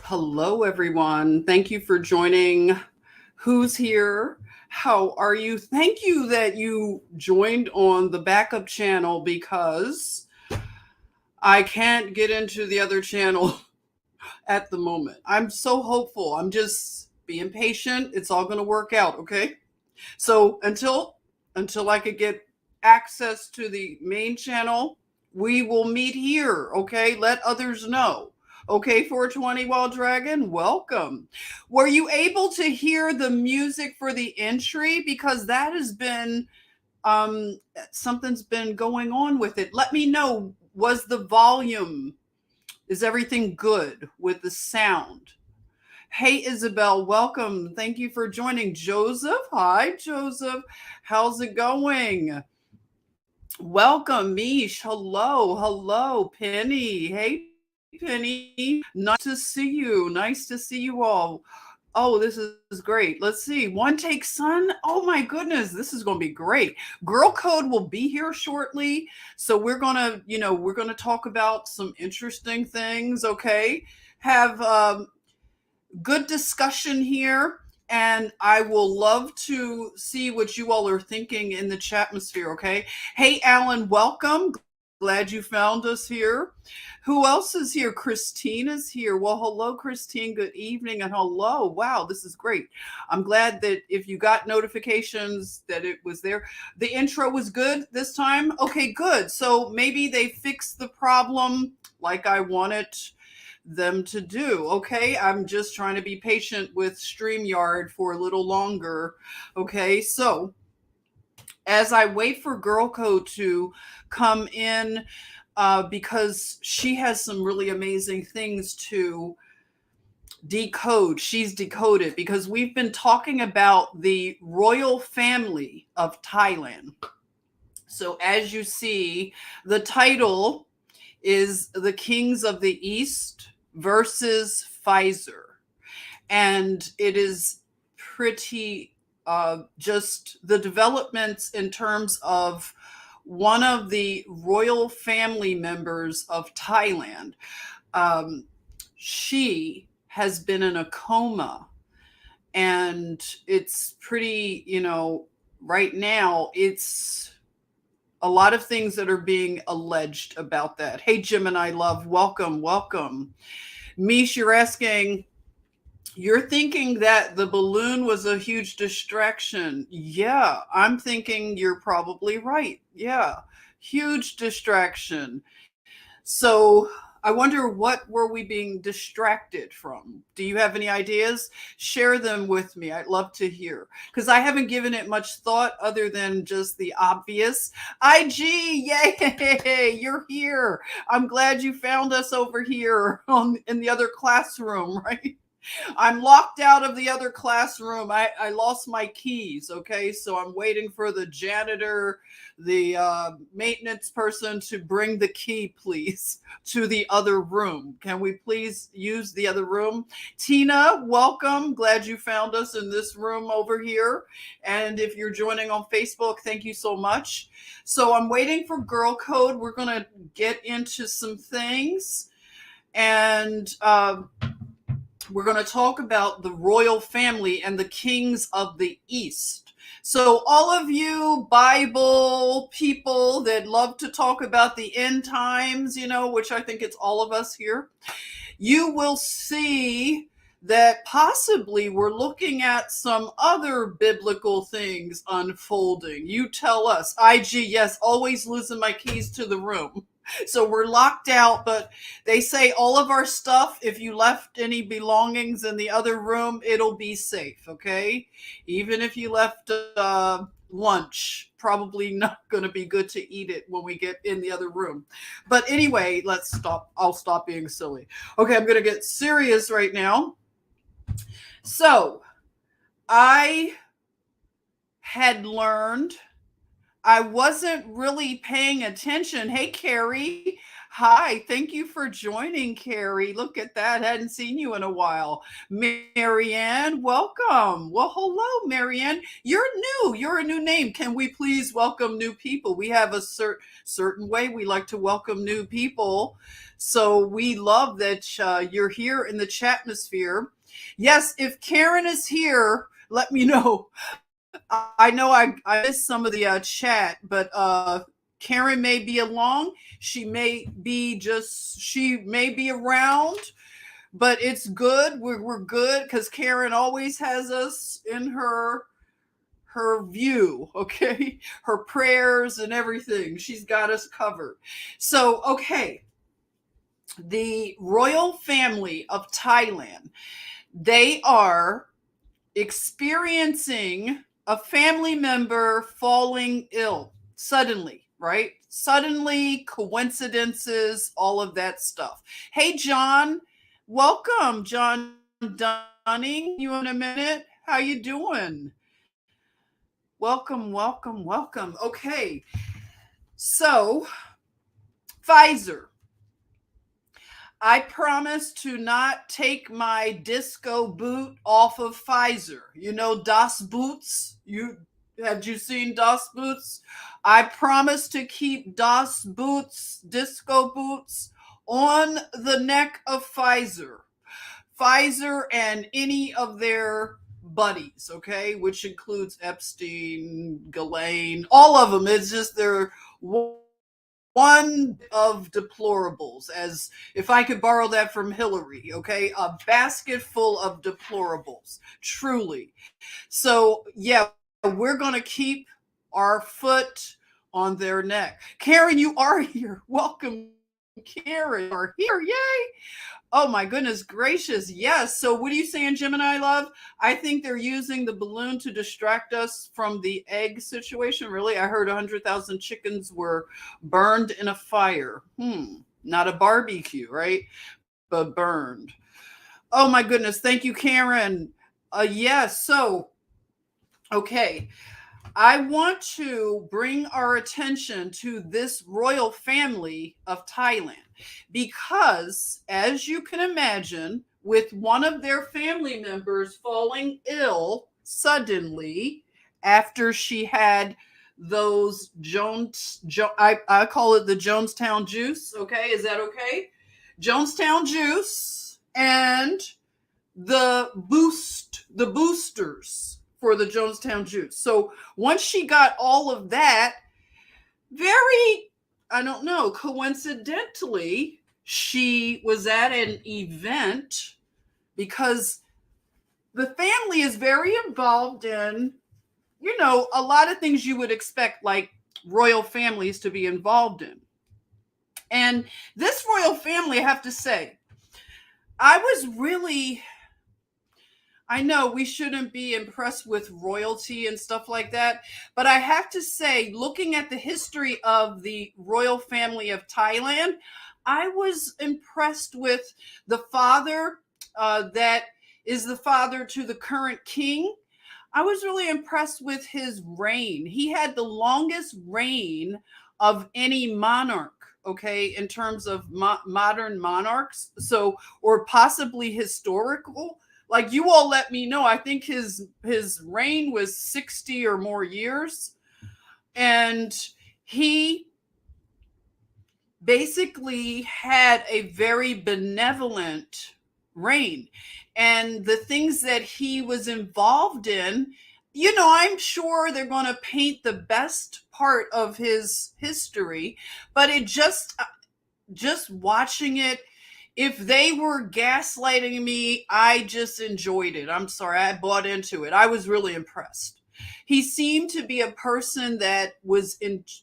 Hello, everyone. Thank you for joining. Who's here? How are you? Thank you that you joined on the backup channel because I can't get into the other channel at the moment. I'm so hopeful. I'm just being patient. It's all going to work out, okay? So until I could get access to the main channel, we will meet here, okay? Let others know. Okay, 420 Wild Dragon, welcome. Were you able to hear the music for the entry? Because that has been something's been going on with it. Let me know. Was the volume, is everything good with the sound? Hey, Isabel, welcome. Thank you for joining. Joseph, hi, Joseph. How's it going? Welcome, Mish. Hello, hello, Penny. Hey, Penny. Nice to see you. Nice to see you all. Oh, this is great. Let's see. One Take Sun. Oh my goodness, this is going to be great. Girl Code will be here shortly. So we're going to talk about some interesting things, okay? Have good discussion here, and I will love to see what you all are thinking in the chatmosphere, okay? Hey, Alan, welcome. Glad you found us here. Who else is here? Christine is here. Well, hello, Christine. Good evening, and hello. Wow, this is great. I'm glad that if you got notifications that it was there. The intro was good this time. Okay, good. So maybe they fixed the problem like I wanted them to do. Okay, I'm just trying to be patient with StreamYard for a little longer. Okay, so as I wait for GirlCode to come in, because she has some really amazing things to decode. She's decoded because we've been talking about the royal family of Thailand. So as you see, the title is The Kings of the East versus Pfizer. And it is pretty just the developments in terms of one of the royal family members of Thailand. She has been in a coma, and it's pretty, right now it's a lot of things that are being alleged about that. Hey, Gemini love, welcome, welcome. Mish, you're thinking that the balloon was a huge distraction. Yeah, I'm thinking you're probably right. Yeah, huge distraction. So I wonder, what were we being distracted from? Do you have any ideas? Share them with me. I'd love to hear, because I haven't given it much thought other than just the obvious. IG, yay, you're here. I'm glad you found us over here in the other classroom, right? I'm locked out of the other classroom. I lost my keys. Okay. So I'm waiting for the janitor, the maintenance person to bring the key, please, to the other room. Can we please use the other room? Tina, welcome. Glad you found us in this room over here. And if you're joining on Facebook, thank you so much. So I'm waiting for GirlCode. We're going to get into some things. And, we're going to talk about the royal family and the kings of the East. So all of you Bible people that love to talk about the end times, which I think it's all of us here, you will see that possibly we're looking at some other biblical things unfolding. You tell us. IG, yes, always losing my keys to the room. So we're locked out, but they say all of our stuff, if you left any belongings in the other room, it'll be safe, okay? Even if you left lunch, probably not going to be good to eat it when we get in the other room. But anyway, let's stop. I'll stop being silly. Okay, I'm going to get serious right now. So I had learned I wasn't really paying attention. Hey, Carrie. Hi. Thank you for joining, Carrie. Look at that. Hadn't seen you in a while. Marianne, welcome. Well, hello, Marianne. You're new. You're a new name. Can we please welcome new people? We have a certain way we like to welcome new people. So we love that you're here in the chatmosphere. Yes, if Karen is here, let me know. I know I missed some of the chat, but Karen may be along. She may be around, but it's good. We're good because Karen always has us in her view, okay? Her prayers and everything. She's got us covered. So, okay, the royal family of Thailand, they are experiencing a family member falling ill suddenly, right? Suddenly, coincidences, all of that stuff. Hey, John, welcome, John Dunning. You in a minute? How you doing? Welcome, welcome, welcome. Okay, so Pfizer. I promise to not take my disco boot off of Pfizer. You know Das Boots? Have you seen Das Boots? I promise to keep Das Boots, disco boots on the neck of Pfizer. Pfizer and any of their buddies, okay, which includes Epstein, Ghislaine, all of them. It's just they're one of deplorables, as if I could borrow that from Hillary, okay? A basket full of deplorables, truly. So, yeah, we're going to keep our foot on their neck. Karen, you are here. Welcome, Karen. You are here. Yay. Oh my goodness gracious. Yes. So what are you saying, Gemini love? I think they're using the balloon to distract us from the egg situation. Really? I heard 100,000 chickens were burned in a fire. Not a barbecue, right? But burned. Oh my goodness. Thank you, Karen. Yes. So, okay. I want to bring our attention to this royal family of Thailand because, as you can imagine, with one of their family members falling ill suddenly after she had those I call it the Jonestown juice. Okay, is that okay? Jonestown juice and the boosters for the Jonestown juice. So once she got all of that, very, I don't know, coincidentally, she was at an event because the family is very involved in, a lot of things you would expect like royal families to be involved in. And this royal family, I have to say, I know we shouldn't be impressed with royalty and stuff like that, but I have to say, looking at the history of the royal family of Thailand, I was impressed with the father that is the father to the current king. I was really impressed with his reign. He had the longest reign of any monarch, okay, in terms of modern monarchs, so, or possibly historical. Like, you all let me know. I think his reign was 60 or more years, and he basically had a very benevolent reign. And the things that he was involved in, I'm sure they're going to paint the best part of his history, but it just watching it, if they were gaslighting me, I just enjoyed it. I'm sorry, I bought into it. I was really impressed. He seemed to be a person that was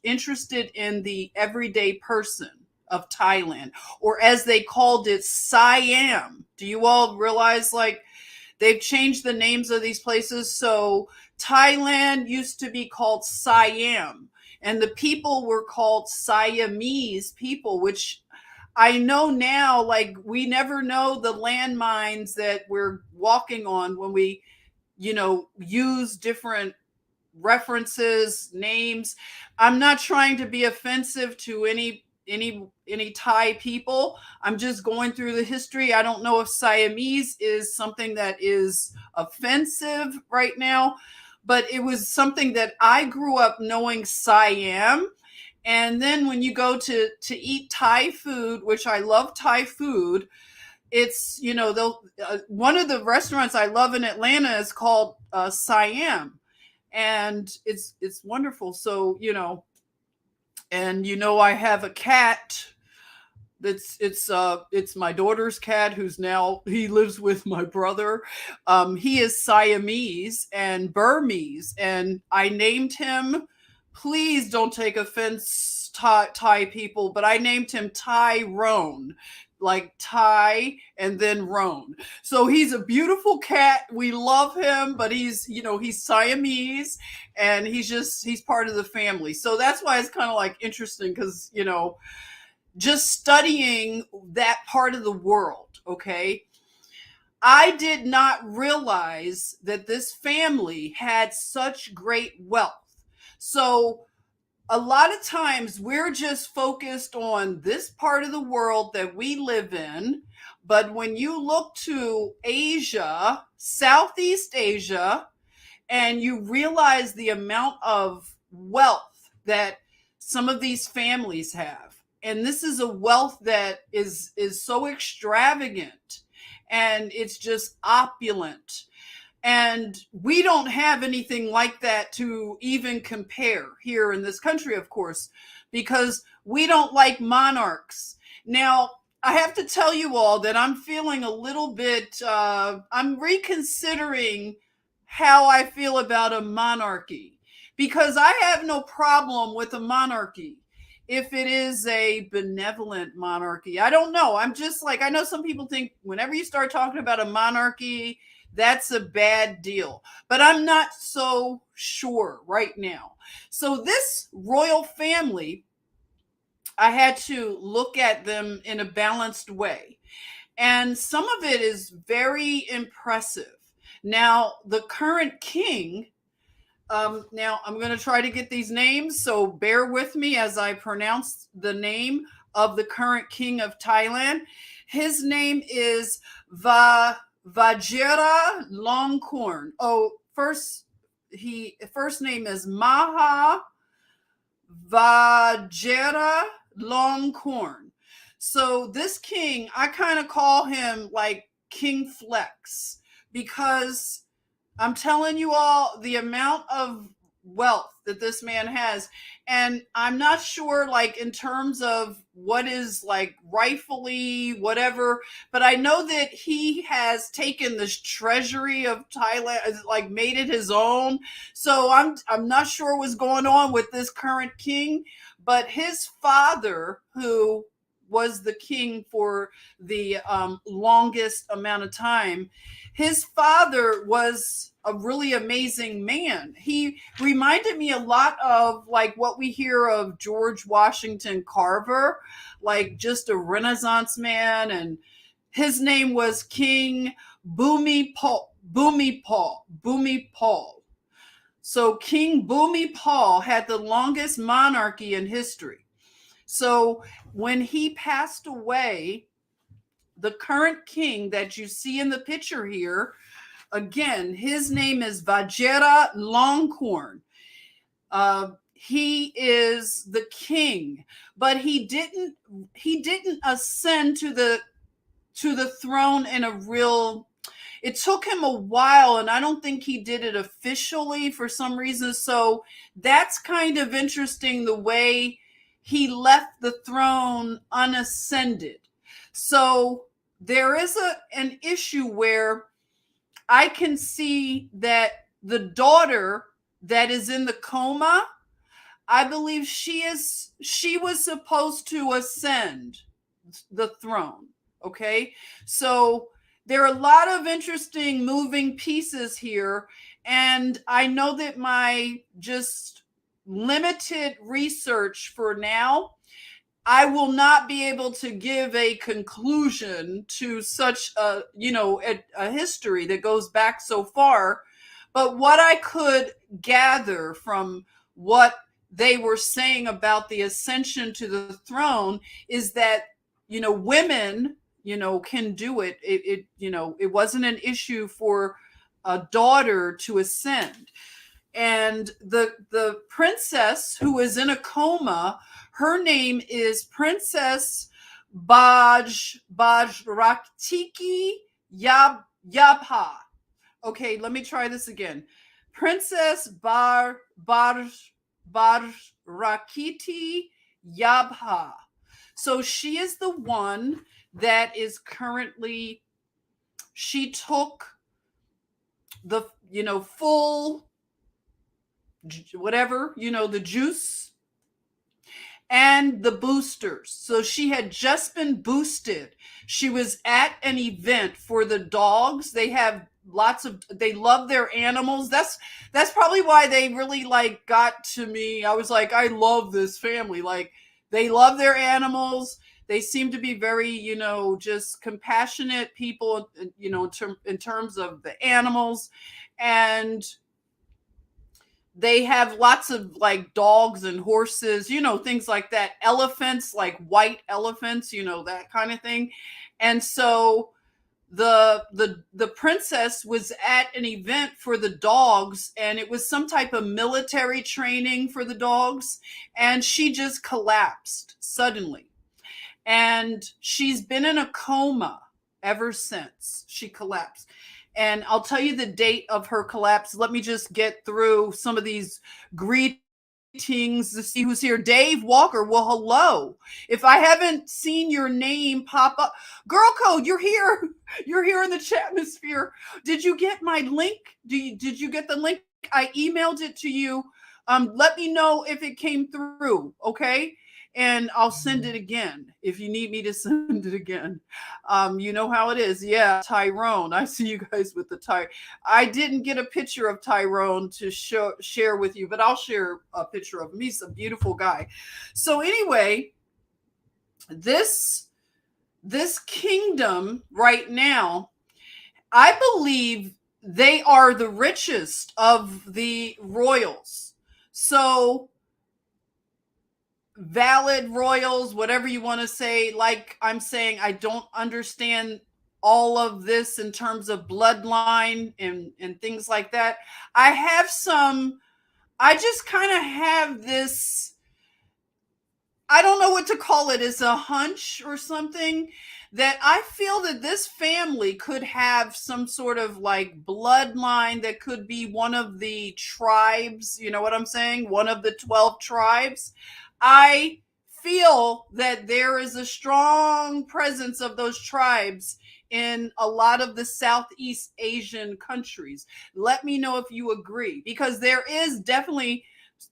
interested in the everyday person of Thailand, or as they called it, Siam. Do you all realize, like, they've changed the names of these places? So Thailand used to be called Siam, and the people were called Siamese people, which I know now, like, we never know the landmines that we're walking on when we, use different references, names. I'm not trying to be offensive to any Thai people. I'm just going through the history. I don't know if Siamese is something that is offensive right now, but it was something that I grew up knowing Siam. And then when you go to eat Thai food, which I love Thai food, it's, they'll one of the restaurants I love in Atlanta is called Siam, and it's wonderful. So, and I have a cat it's my daughter's cat, who's now, he lives with my brother. He is Siamese and Burmese, and I named him, please don't take offense, Thai people, but I named him Tyrone, like Thai and then Roan. So he's a beautiful cat. We love him, but he's Siamese, and he's part of the family. So that's why it's kind of like interesting, because just studying that part of the world, okay? I did not realize that this family had such great wealth. So a lot of times we're just focused on this part of the world that we live in. But when you look to Asia, Southeast Asia, and you realize the amount of wealth that some of these families have, and this is a wealth that is so extravagant, and it's just opulent, and we don't have anything like that to even compare here in this country, of course, because we don't like monarchs. Now, I have to tell you all that I'm feeling a little bit, I'm reconsidering how I feel about a monarchy, because I have no problem with a monarchy if it is a benevolent monarchy. I don't know. I'm just like, I know some people think whenever you start talking about a monarchy, that's a bad deal. But I'm not so sure right now. So this royal family, I had to look at them in a balanced way. And some of it is very impressive. Now, the current king, now I'm going to try to get these names, so bear with me as I pronounce the name of the current king of Thailand. His name is Vajira Longkorn. Oh, first name is Maha Vajira Longkorn. So this king, I kind of call him like King Flex, because I'm telling you all the amount of wealth that this man has. And I'm not sure, like, in terms of what is like rightfully whatever, but I know that he has taken this treasury of Thailand, like made it his own. So I'm not sure what's going on with this current king, but his father, who was the king for the longest amount of time, his father was a really amazing man. He reminded me a lot of like what we hear of George Washington Carver, like just a Renaissance man. And his name was King Bhumipal. So King Bhumipal had the longest monarchy in history. So when he passed away, the current king that you see in the picture here, again, his name is Vajira Longkorn. He is the king, but he didn't ascend to the throne in a real. It took him a while, and I don't think he did it officially for some reason. So that's kind of interesting, the way he left the throne unascended. So there is an issue where I can see that the daughter that is in the coma, I believe she was supposed to ascend the throne. Okay. So there are a lot of interesting moving pieces here. And I know that my just limited research for now, I will not be able to give a conclusion to such a history that goes back so far. But what I could gather from what they were saying about the ascension to the throne is that, women, can do it. It wasn't an issue for a daughter to ascend. And the princess who is in a coma, her name is Princess Bajraktiki Yabha. Okay, let me try this again. Princess Bajrakiti Yabha. So she is the one that is currently, she took the, full whatever, the juice and the boosters. So she had just been boosted. She was at an event for the dogs. They have they love their animals. That's probably why they really got to me. I was like, I love this family. Like, they love their animals. They seem to be very, just compassionate people, in terms of the animals. And they have lots of dogs and horses, things like that. Elephants, like white elephants, that kind of thing. And so the princess was at an event for the dogs, and it was some type of military training for the dogs, and she just collapsed suddenly. And she's been in a coma ever since she collapsed. And I'll tell you the date of her collapse. Let me just get through some of these greetings to see who's here. Dave Walker. Well, hello. If I haven't seen your name pop up, GirlCode, you're here. You're here in the chatmosphere. Did you get my link? Did you get the link? I emailed it to you. Let me know if it came through, okay? And I'll send it again if you need me to send it again. You know how it is. Yeah, Tyrone. I see you guys with the Tyrone. I didn't get a picture of Tyrone to share with you, but I'll share a picture of him. He's a beautiful guy. So anyway, this kingdom right now, I believe they are the richest of the royals. So valid royals, whatever you want to say. Like I'm saying, I don't understand all of this in terms of bloodline and things like that. I just kind of have this, I don't know what to call it. It's a hunch or something that I feel that this family could have some sort of bloodline that could be one of the tribes. You know what I'm saying? One of the 12 tribes. I feel that there is a strong presence of those tribes in a lot of the Southeast Asian countries. Let me know if you agree, because there is definitely,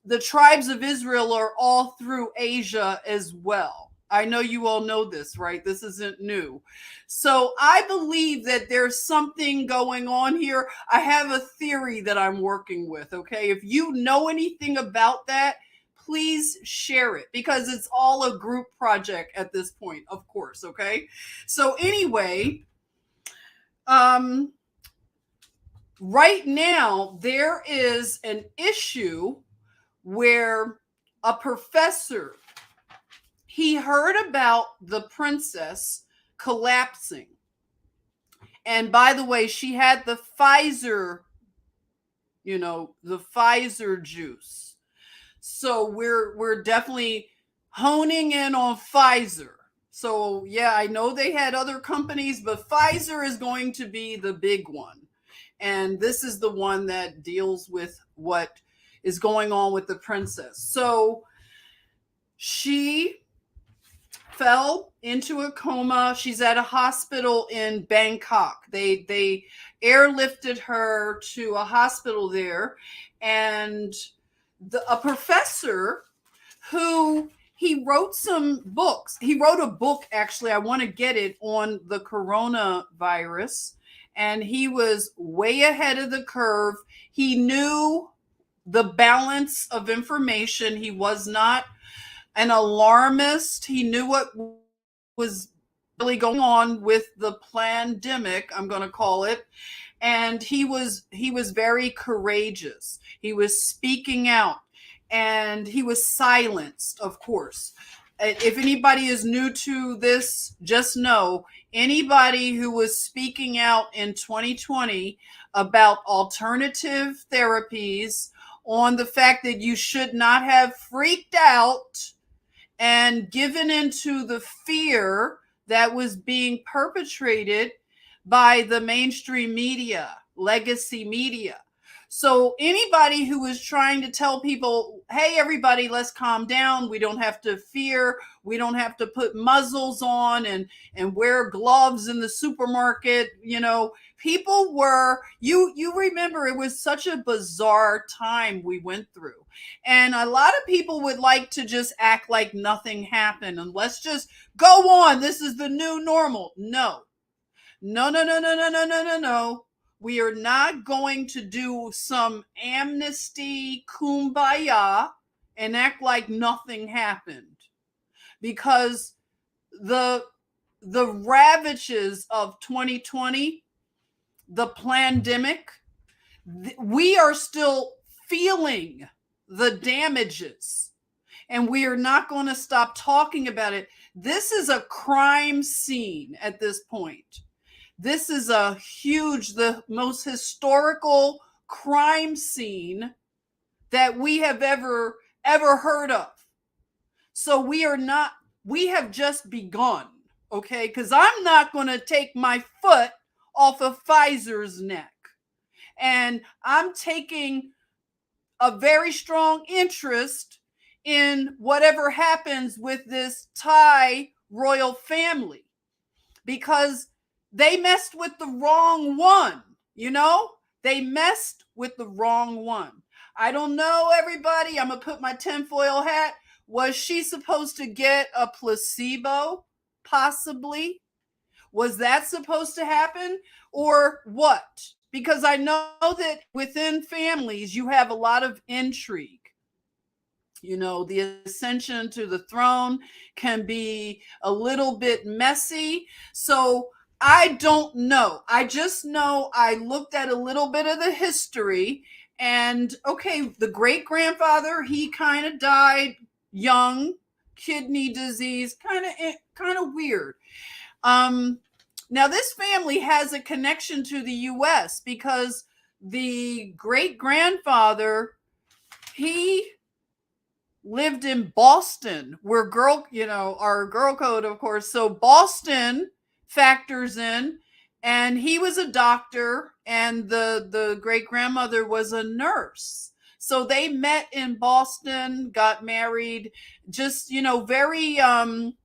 the tribes of Israel are all through Asia as well. I know you all know this, right? This isn't new. So I believe that there's something going on here. I have a theory that I'm working with, okay? If you know anything about that, please share it, because it's all a group project at this point, of course, okay? So anyway, right now there is an issue where a professor, he heard about the princess collapsing. And by the way, she had the Pfizer, the Pfizer juice. So we're definitely honing in on Pfizer. So yeah, I know they had other companies, but Pfizer is going to be the big one. And this is the one that deals with what is going on with the princess. So she fell into a coma. She's at a hospital in Bangkok. They airlifted her to a hospital there, and a professor who he wrote some books. He wrote a book, actually. I want to get it, on the coronavirus. And he was way ahead of the curve. He knew the balance of information. He was not an alarmist. He knew what was really going on with the pandemic, I'm going to call it. And he was very courageous. He was speaking out, and he was silenced, of course. If anybody is new to this, just know anybody who was speaking out in 2020 about alternative therapies, on the fact that you should not have freaked out and given into the fear that was being perpetrated by the mainstream media, legacy media. So anybody who is trying to tell people, hey, everybody, let's calm down. We don't have to fear. We don't have to put muzzles on and wear gloves in the supermarket. People were, you remember, it was such a bizarre time we went through. And a lot of people would like to just act like nothing happened and let's just go on. This is the new normal. No. No, no, no, no, no, no, no, no, no. We are not going to do some amnesty kumbaya and act like nothing happened, because the ravages of 2020, the pandemic, we are still feeling the damages, and we are not going to stop talking about it. This is a crime scene at this point. This is the most historical crime scene that we have ever heard of. So we have just begun, okay? Because I'm not going to take my foot off of Pfizer's neck. And I'm taking a very strong interest in whatever happens with this Thai royal family, because they messed with the wrong one, They messed with the wrong one. I don't know, everybody. I'm going to put my tinfoil hat. Was she supposed to get a placebo? Possibly. Was that supposed to happen? Or what? Because I know that within families, you have a lot of intrigue. The ascension to the throne can be a little bit messy. So I don't know. I just know I looked at a little bit of the history, and okay, the great grandfather, he kind of died young, kidney disease, kind of weird. Now this family has a connection to the US, because the great grandfather, he lived in Boston, where our GirlCode, of course. So Boston factors in, and he was a doctor, and the great grandmother was a nurse. So they met in Boston, got married, just very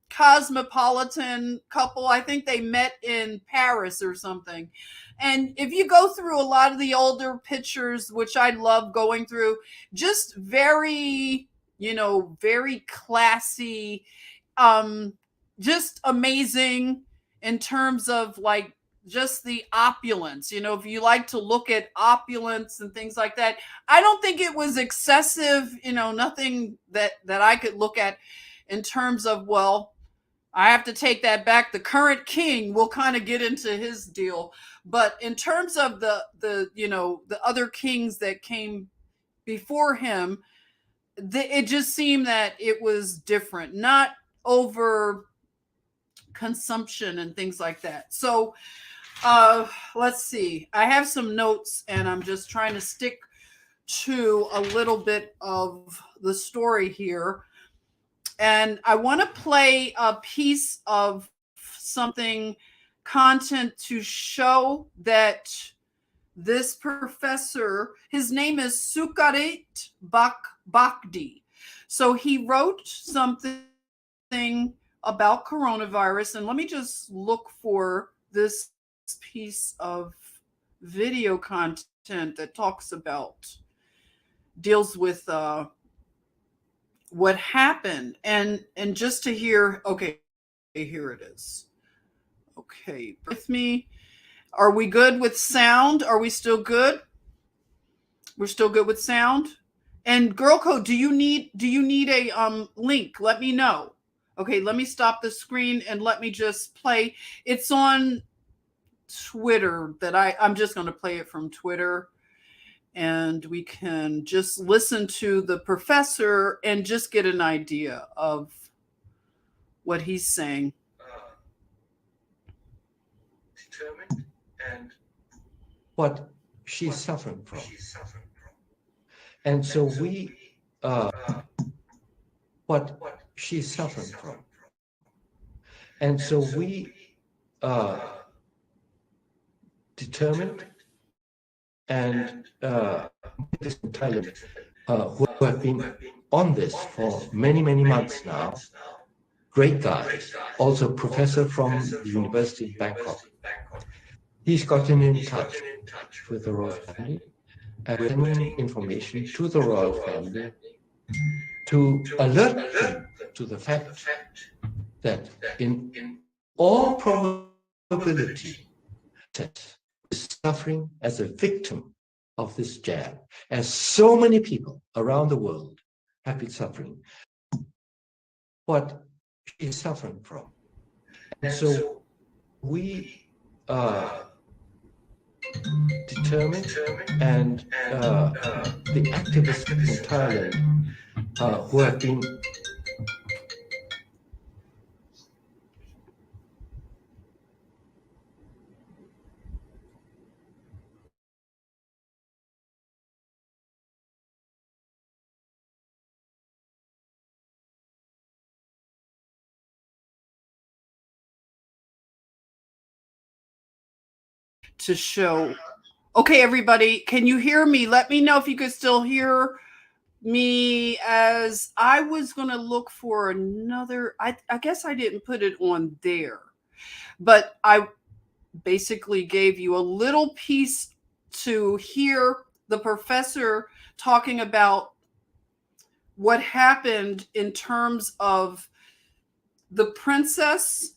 cosmopolitan couple. I think they met in Paris or something. And if you go through a lot of the older pictures, which I love going through, just very very classy, just amazing in terms of like just the opulence. If you like to look at opulence and things like that, I don't think it was excessive, nothing that I could look at in terms of, well, I have to take that back. The current king, will kind of get into his deal. But in terms of the other kings that came before him, it just seemed that it was different, not over consumption and things like that. So let's see. I have some notes, and I'm just trying to stick to a little bit of the story here. And I want to play a piece of something, content, to show that this professor, his name is Sukarit Bhakdi. So he wrote something about coronavirus. And let me just look for this piece of video content that deals with what happened. And just to hear, okay, here it is. Okay, with me. Are we good with sound? Are we still good? We're still good with sound. And GirlCode, do you need a link? Let me know. Okay, let me stop the screen and let me just play. It's on Twitter that I'm just going to play it from Twitter, and we can just listen to the professor and just get an idea of what he's saying. Determined and what she's suffering from. And so we, what she's suffering from. And so we determined and this in Thailand, who have been on this for many, many months now, great guys, also professor from the University in Bangkok. He's gotten in touch with the royal family and sending information to the royal family to alert them to the fact that in all probability, is suffering as a victim of this jab, as so many people around the world have been suffering, what she's suffering from. And so we determined and the activists in Thailand who have been to show. Okay, everybody, can you hear me? Let me know if you could still hear me, as I was going to look for another. I guess I didn't put it on there, but I basically gave you a little piece to hear the professor talking about what happened in terms of the princess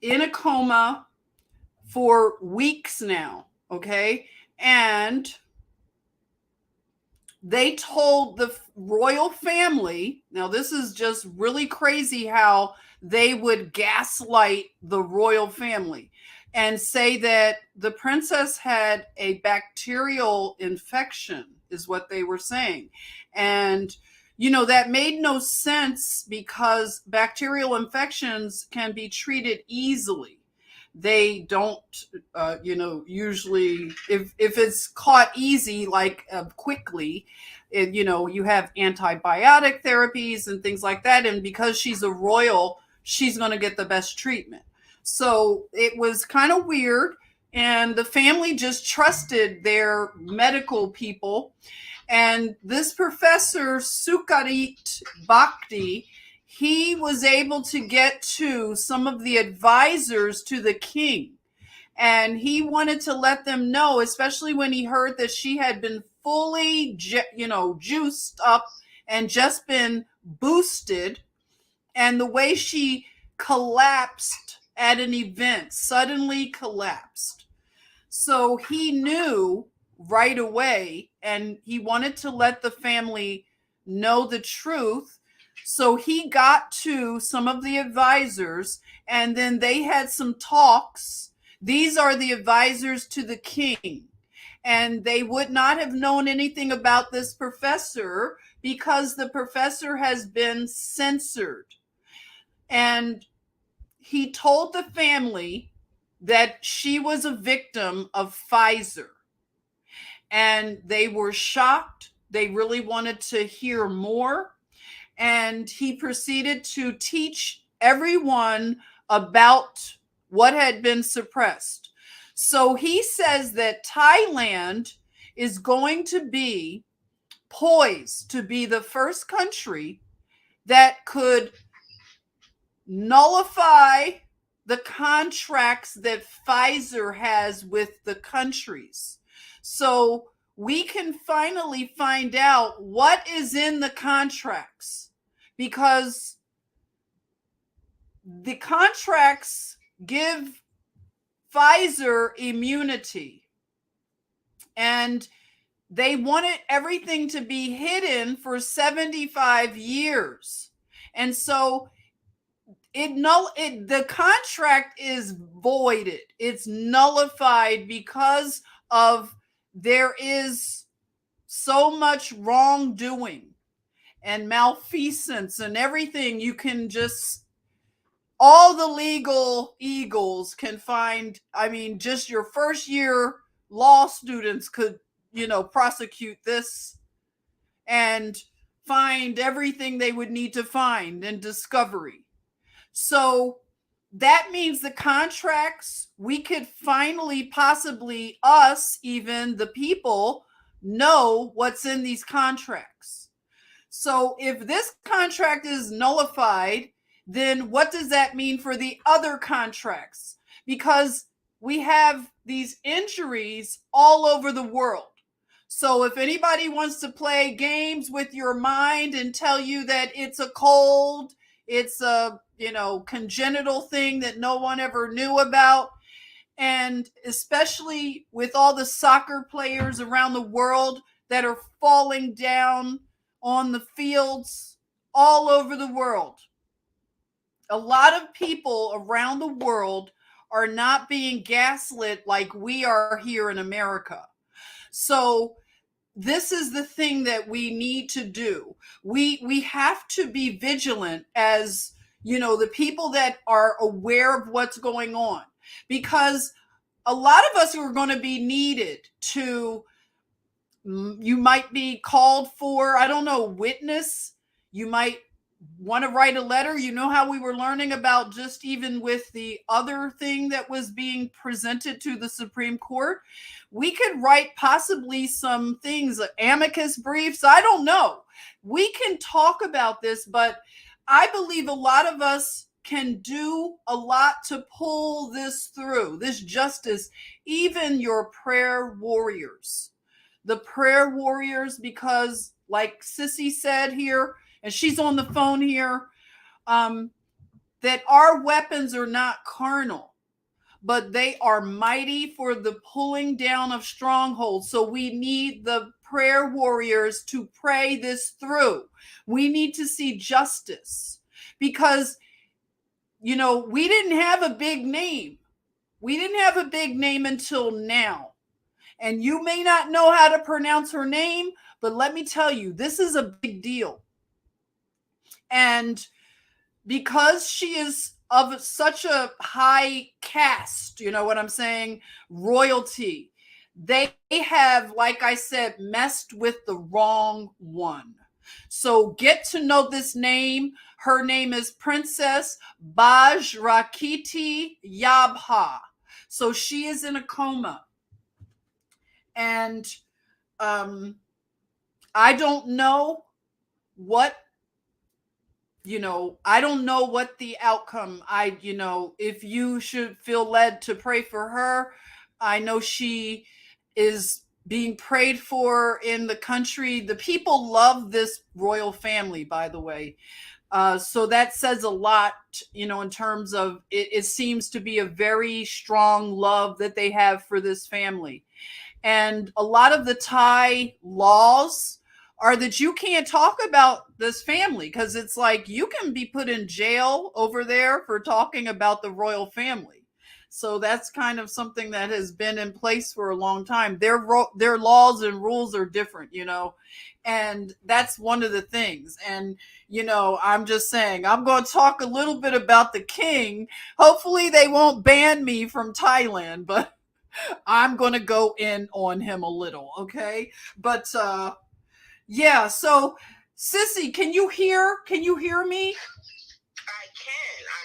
in a coma for weeks now, okay? And they told the royal family, now this is just really crazy how they would gaslight the royal family and say that the princess had a bacterial infection, is what they were saying. And that made no sense, because bacterial infections can be treated easily. They don't, usually, if it's caught easy, like quickly, you have antibiotic therapies and things like that. And because she's a royal, she's going to get the best treatment. So it was kind of weird. And the family just trusted their medical people. And this professor, Sukarit Bhakti, he was able to get to some of the advisors to the king. And he wanted to let them know, especially when he heard that she had been fully, juiced up and just been boosted. And the way she collapsed at an event, suddenly collapsed. So he knew right away, and he wanted to let the family know the truth. So he got to some of the advisors, and then they had some talks. These are the advisors to the king. And they would not have known anything about this professor because the professor has been censored. And he told the family that she was a victim of Pfizer. And they were shocked. They really wanted to hear more. And he proceeded to teach everyone about what had been suppressed. So he says that Thailand is going to be poised to be the first country that could nullify the contracts that Pfizer has with the countries. So we can finally find out what is in the contracts, because the contracts give Pfizer immunity, and they wanted everything to be hidden for 75 years. And so the contract is voided. It's nullified because of there is so much wrongdoing and malfeasance and everything. You can just, all the legal eagles can find, I mean, just your first year law students could, prosecute this and find everything they would need to find in discovery. So that means the contracts, we could finally, possibly us, even the people, know what's in these contracts. So if this contract is nullified, then what does that mean for the other contracts? Because we have these injuries all over the world. So if anybody wants to play games with your mind and tell you that it's a cold, it's a, congenital thing that no one ever knew about, and especially with all the soccer players around the world that are falling down on the fields all over the world. A lot of people around the world are not being gaslit like we are here in America. So this is the thing that we need to do. We have to be vigilant as, the people that are aware of what's going on, because a lot of us are going to be needed to, you might be called for, I don't know, witness. You might want to write a letter. You know how we were learning about just even with the other thing that was being presented to the Supreme Court. We could write possibly some things, amicus briefs. I don't know. We can talk about this, but I believe a lot of us can do a lot to pull this through, this justice, even your prayer warriors. The prayer warriors, because like Sissy said here, and she's on the phone here, that our weapons are not carnal, but they are mighty for the pulling down of strongholds. So we need the prayer warriors to pray this through. We need to see justice because, we didn't have a big name. We didn't have a big name until now. And you may not know how to pronounce her name, but let me tell you, this is a big deal. And because she is of such a high caste, you know what I'm saying, royalty, they have, like I said, messed with the wrong one. So get to know this name. Her name is Princess Bajrakiti Yabha. So she is in a coma. And I don't know what, I don't know what the outcome, if you should feel led to pray for her. I know she is being prayed for in the country. The people love this royal family, by the way. So that says a lot, in terms of it seems to be a very strong love that they have for this family. And a lot of the Thai laws are that you can't talk about this family because it's like you can be put in jail over there for talking about the royal family. So that's kind of something that has been in place for a long time. Their laws and rules are different, and that's one of the things. And, I'm just saying, I'm going to talk a little bit about the king. Hopefully they won't ban me from Thailand, but I'm going to go in on him a little. Okay. But, yeah. So Sissy, can you hear me? I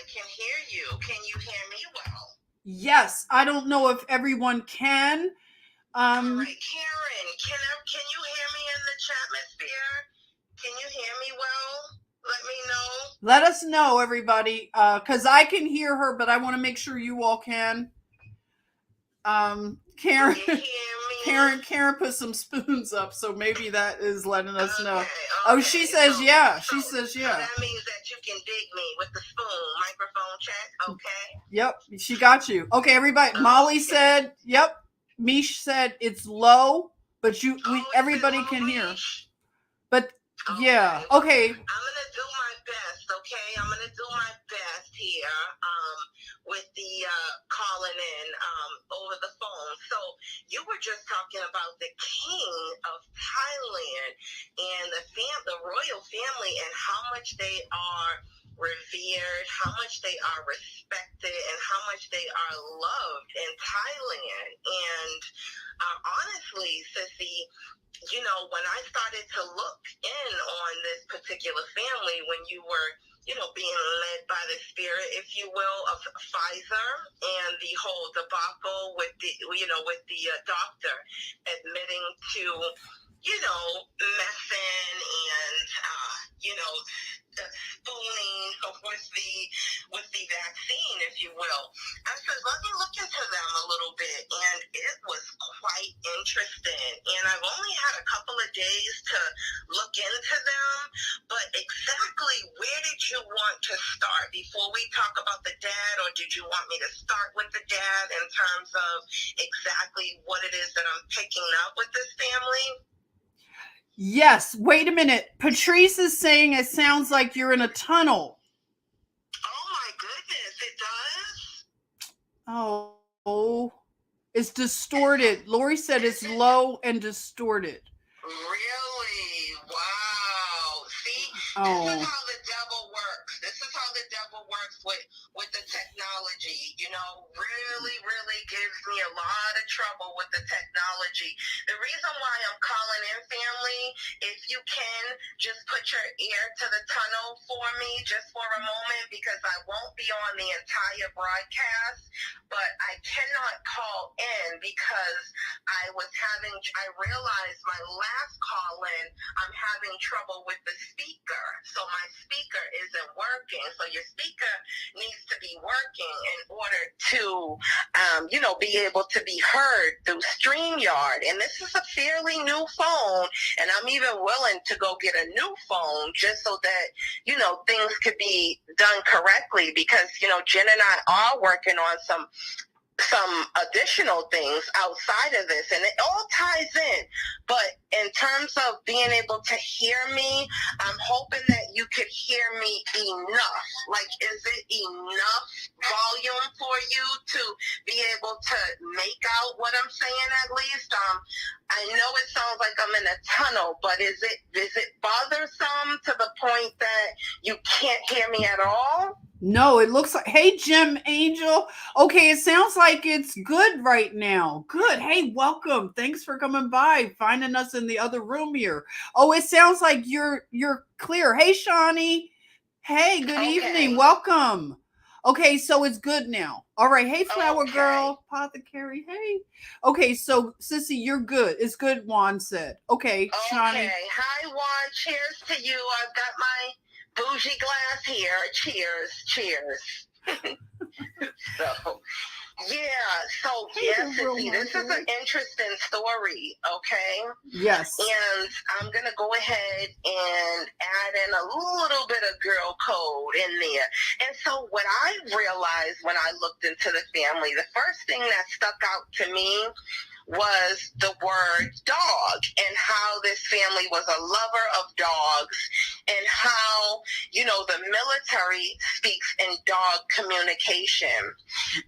can hear you. Can you hear me well? Yes. I don't know if everyone can. All right, Karen, can you hear me in the chatmosphere? Can you hear me well? Let me know. Let us know, everybody, because I can hear her, but I want to make sure you all can. Karen, Can you hear me? Karen put some spoons up, so maybe that is letting us know. Okay. Oh, she says yeah. So She says So yeah. that means that you can dig me with the spoon. Microphone check. Okay. Yep, she got you. Okay, everybody. Molly said, yep. Mish said it's low, but everybody can hear. But Okay. yeah, okay. I'm gonna do my best. okay? I'm going to do my best here with the calling in over the phone. So you were just talking about the king of Thailand and the royal family and how much they are revered, how much they are respected, and how much they are loved in Thailand. And honestly, Sissy, you know, when I started to look in on this particular family, when you were, you know, being led by the spirit, if you will, of Pfizer and the whole debacle with the, you know, with the doctor admitting to, you know, messing and, you know, spooning with the vaccine, if you will. I said, let me look into them a little bit, and it was quite interesting. And I've only had a couple of days to look into them, but exactly where did you want to start before we talk about the dad, or did you want me to start with the dad in terms of exactly what it is that I'm picking up with this family? Yes. Wait a minute. Patrice is saying it sounds like you're in a tunnel. Oh my goodness, it does? Oh, it's distorted. Lori said it's low and distorted. Really? Wow. See, Oh. this is how the devil works. This is how the devil works with the technology. You know, really gives me a lot of trouble with the technology. The reason why I'm calling in, family, if you can, just put your ear to the tunnel for me just for a moment, because I won't be on the entire broadcast, but I cannot call in because I realized my last call in, I'm having trouble with the speaker. So my speaker isn't working. So your speaker needs to be working in order to, you know, be able to be heard through StreamYard. And this is a fairly new phone, and I'm even willing to go get a new phone just so that, you know, things could be done correctly, because, you know, Jen and I are working on some additional things outside of this, and it all ties in. But in terms of being able to hear me, I'm hoping that you could hear me enough. Like, is it enough volume for you to be able to make out what I'm saying at least? I know it sounds like I'm in a tunnel, but is it bothersome to the point that you can't hear me at all? No, it looks like, hey, Jim Angel. Okay, it sounds like it's good right now. Good. Hey, welcome. Thanks for coming by, finding us in the other room here. Oh, it sounds like you're clear. Hey, Shawnee. Hey, good evening. Welcome. Okay, so it's good now. All right. Hey, Flower Girl, Apothecary. Hey. Okay, so Sissy, you're good. It's good, Juan said. Okay, Shawnee. Okay. Hi, Juan. Cheers to you. I've got my bougie glass here. Cheers. So, yeah. So, yes, Sissy, this is an interesting story, okay? Yes. And I'm going to go ahead and add in a little bit of GirlCode in there. And so what I realized when I looked into the family, the first thing that stuck out to me was the word dog, and how this family was a lover of dogs, and how, you know, the military speaks in dog communication.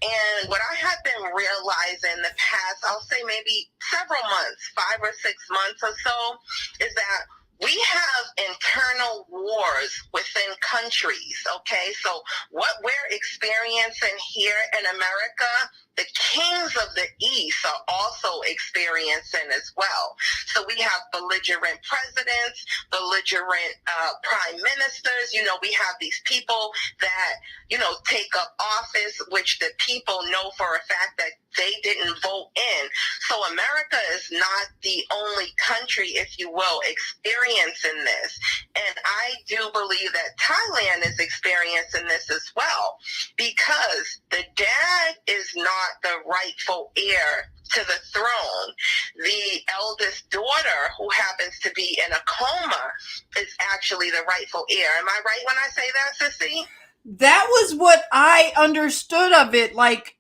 And what I have been realizing the past, I'll say maybe several months, 5 or 6 months or so, is that we have internal wars within countries, okay? So what we're experiencing here in America, the kings of the East are also experiencing as well. So we have belligerent presidents, belligerent prime ministers. You know, we have these people that, you know, take up office, which the people know for a fact that they didn't vote in. So America is not the only country, if you will, experiencing this. And I do believe that Thailand is experiencing this as well, because the dad is not the rightful heir to the throne. The eldest daughter, who happens to be in a coma, is actually the rightful heir. Am I right when I say that, Sissy? That was what I understood of it. Like,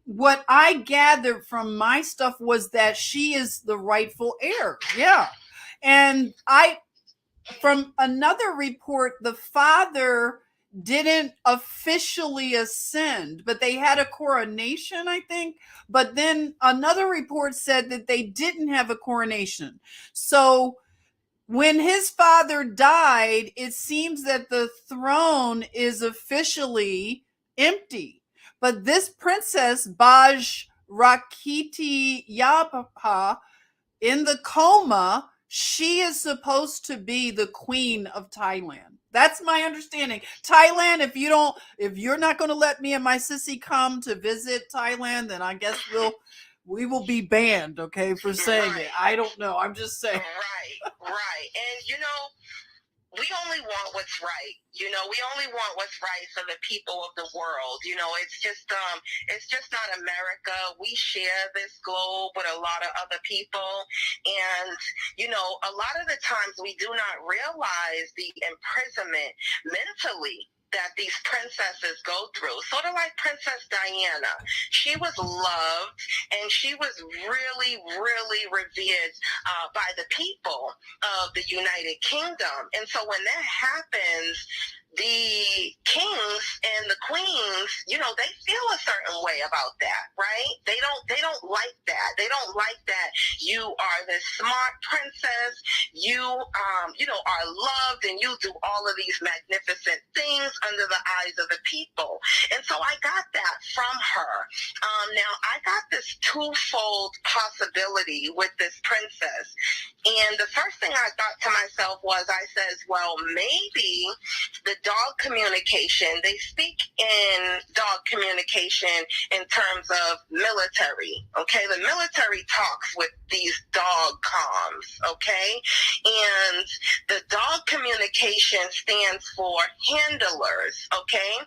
what I gathered from my stuff was that she is the rightful heir. Yeah. And from another report, the father didn't officially ascend, but they had a coronation, I think. But then another report said that they didn't have a coronation. So when his father died, it seems that the throne is officially empty. But this princess, Baj Rakiti Yapa, in the coma, she is supposed to be the queen of Thailand. That's my understanding. Thailand, if you're not going to let me and my sissy come to visit Thailand, then I guess we will be banned, okay, for saying it. I don't know. I'm just saying. Right. And we only want what's right. We only want what's right for the people of the world. It's just not America. We share this globe with a lot of other people. And, a lot of the times we do not realize the imprisonment mentally that these princesses go through. Sort of like Princess Diana. She was loved and she was really, really revered by the people of the United Kingdom. And so when that happens, the kings and the queens, they feel a certain way about that, right? They don't like that. They don't like that you are this smart princess, you are loved, and you do all of these magnificent things under the eyes of the people. And so I got that from her. Now I got this twofold possibility with this princess. And the first thing I thought to myself was, I says, well, maybe the dog communication, they speak in dog communication in terms of military, okay? The military talks with these dog comms, okay? And the dog communication stands for handlers, okay?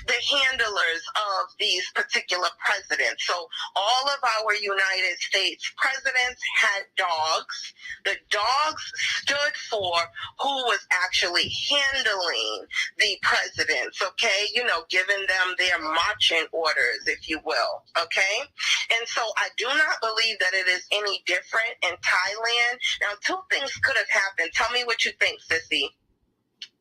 The handlers of these particular presidents. So all of our United States presidents had dogs. The dogs stood for who was actually handling the presidents, okay? Giving them their marching orders, if you will, okay? And so I do not believe that it is any different in Thailand. Now, two things could have happened. Tell me what you think, Sissy.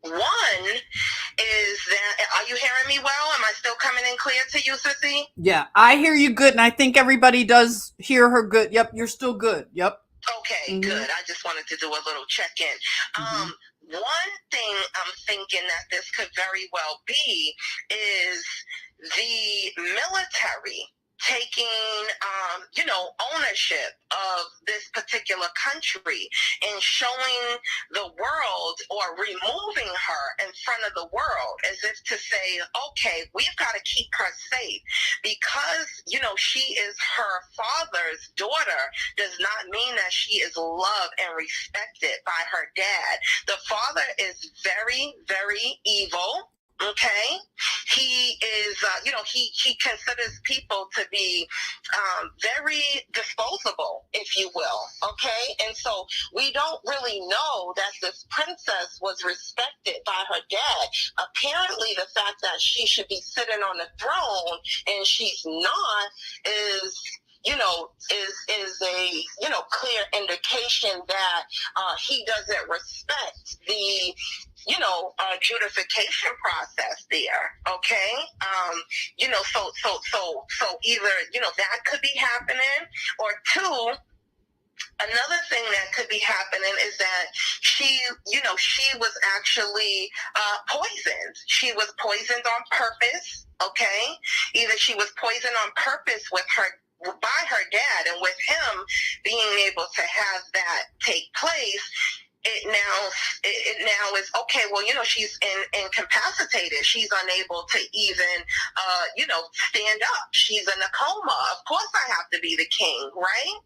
One is that, are you hearing me well? Am I still coming in clear to you, Sissy? Yeah, I hear you good, and I think everybody does hear her good. Yep, you're still good. Yep. Okay, good. I just wanted to do a little check-in. One thing I'm thinking that this could very well be is the military taking, ownership of this particular country and showing the world or removing her in front of the world as if to say, okay, we've got to keep her safe because, she is her father's daughter does not mean that she is loved and respected by her dad. The father is very, very evil. Okay, he is, he considers people to be very disposable, if you will. Okay, and so we don't really know that this princess was respected by her dad. Apparently, the fact that she should be sitting on the throne and she's not is a clear indication that he doesn't respect the adjudication process there. Okay. So either, that could be happening, or two, another thing that could be happening is that she was actually poisoned. She was poisoned on purpose. Okay. Either she was poisoned on purpose by her dad, and with him being able to have that take place, it now is okay. Well, she's incapacitated. She's unable to even, stand up. She's in a coma. Of course, I have to be the king, right?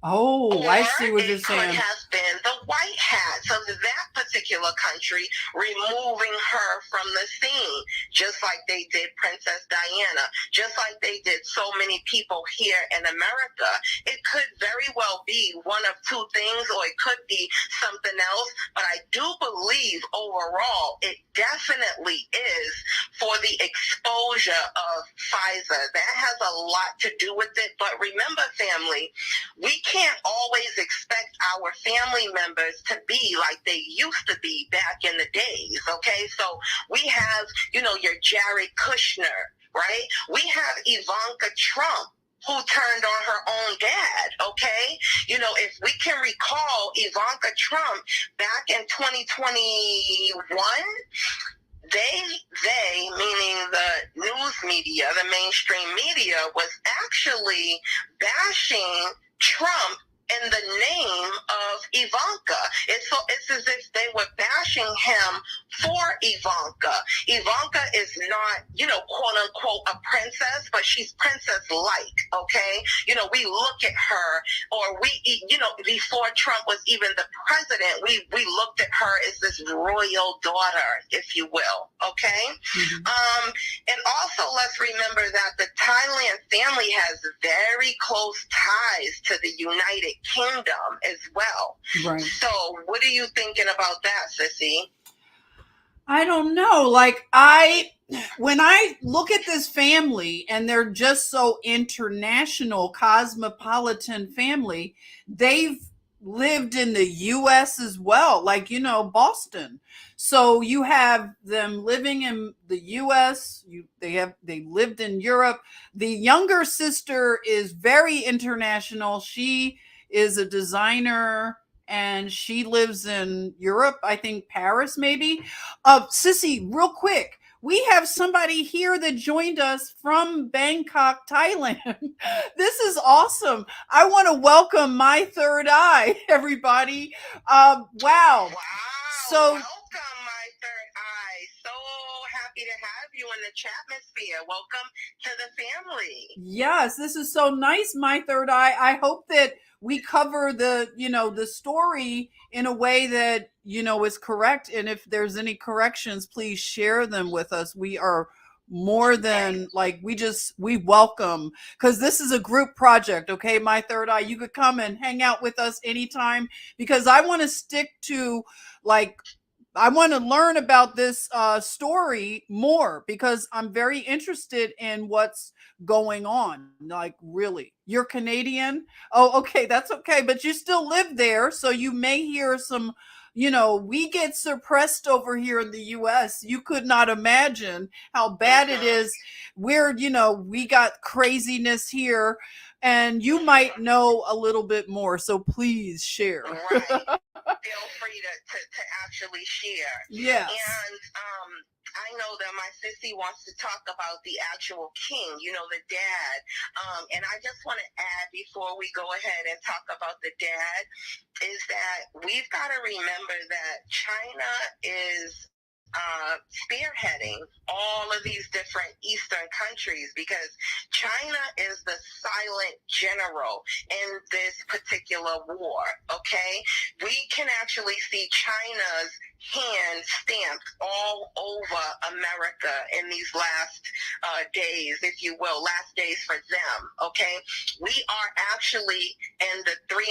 Oh, I see what you're saying. It could have been the white hats of that particular country removing her from the scene, just like they did Princess Diana, just like they did so many people here in America. It could very well be one of two things, or it could be something else, but I do believe overall it definitely is for the exposure of Pfizer. That has a lot to do with it. But remember, family, we can't always expect our family members to be like they used to be back in the days, okay? So we have, your Jared Kushner, right? We have Ivanka Trump, who turned on her own dad, okay? If we can recall Ivanka Trump back in 2021, they, meaning the news media, the mainstream media, was actually bashing Trump in the name of Ivanka. It's as if they were bashing him for Ivanka. Ivanka is not, quote unquote, a princess, but she's princess-like, okay? We look at her, or before Trump was even the president, we looked at her as this royal daughter, if you will, okay? Mm-hmm. And also let's remember that the Thailand family has very close ties to the United Kingdom as well. Right. So what are you thinking about that, Sissy? I don't know. When I look at this family and they're just so international, cosmopolitan family, they've lived in the US as well, Boston. So you have them living in the US, they lived in Europe. The younger sister is very international. She is a designer and she lives in Europe, I think Paris maybe. Sissy, real quick, we have somebody here that joined us from Bangkok, Thailand. This is awesome. I want to welcome My Third Eye, everybody. Wow. So welcome, My Third Eye. So happy to have you in the chatmosphere. Welcome to the family. Yes, this is so nice, My Third Eye. I hope that we cover the story in a way that, is correct. And if there's any corrections, please share them with us. We are more than we welcome, because this is a group project. Okay. My Third Eye, you could come and hang out with us anytime, because I want to stick to I want to learn about this story more, because I'm very interested in what's going on. Really, you're Canadian? Oh, okay, that's okay. But you still live there, so you may hear some, we get suppressed over here in the US. You could not imagine how bad it is. We're, we got craziness here, and you might know a little bit more. So please share. Right. Feel free to actually share. Yes. And I know that my sissy wants to talk about the actual king, the dad. And I just want to add, before we go ahead and talk about the dad, is that we've got to remember that China is spearheading all of these different Eastern countries, because China is the silent general in this particular war, okay? We can actually see China's hand stamped all over America in these last days, if you will, last days for them, okay? We are actually in the 3.5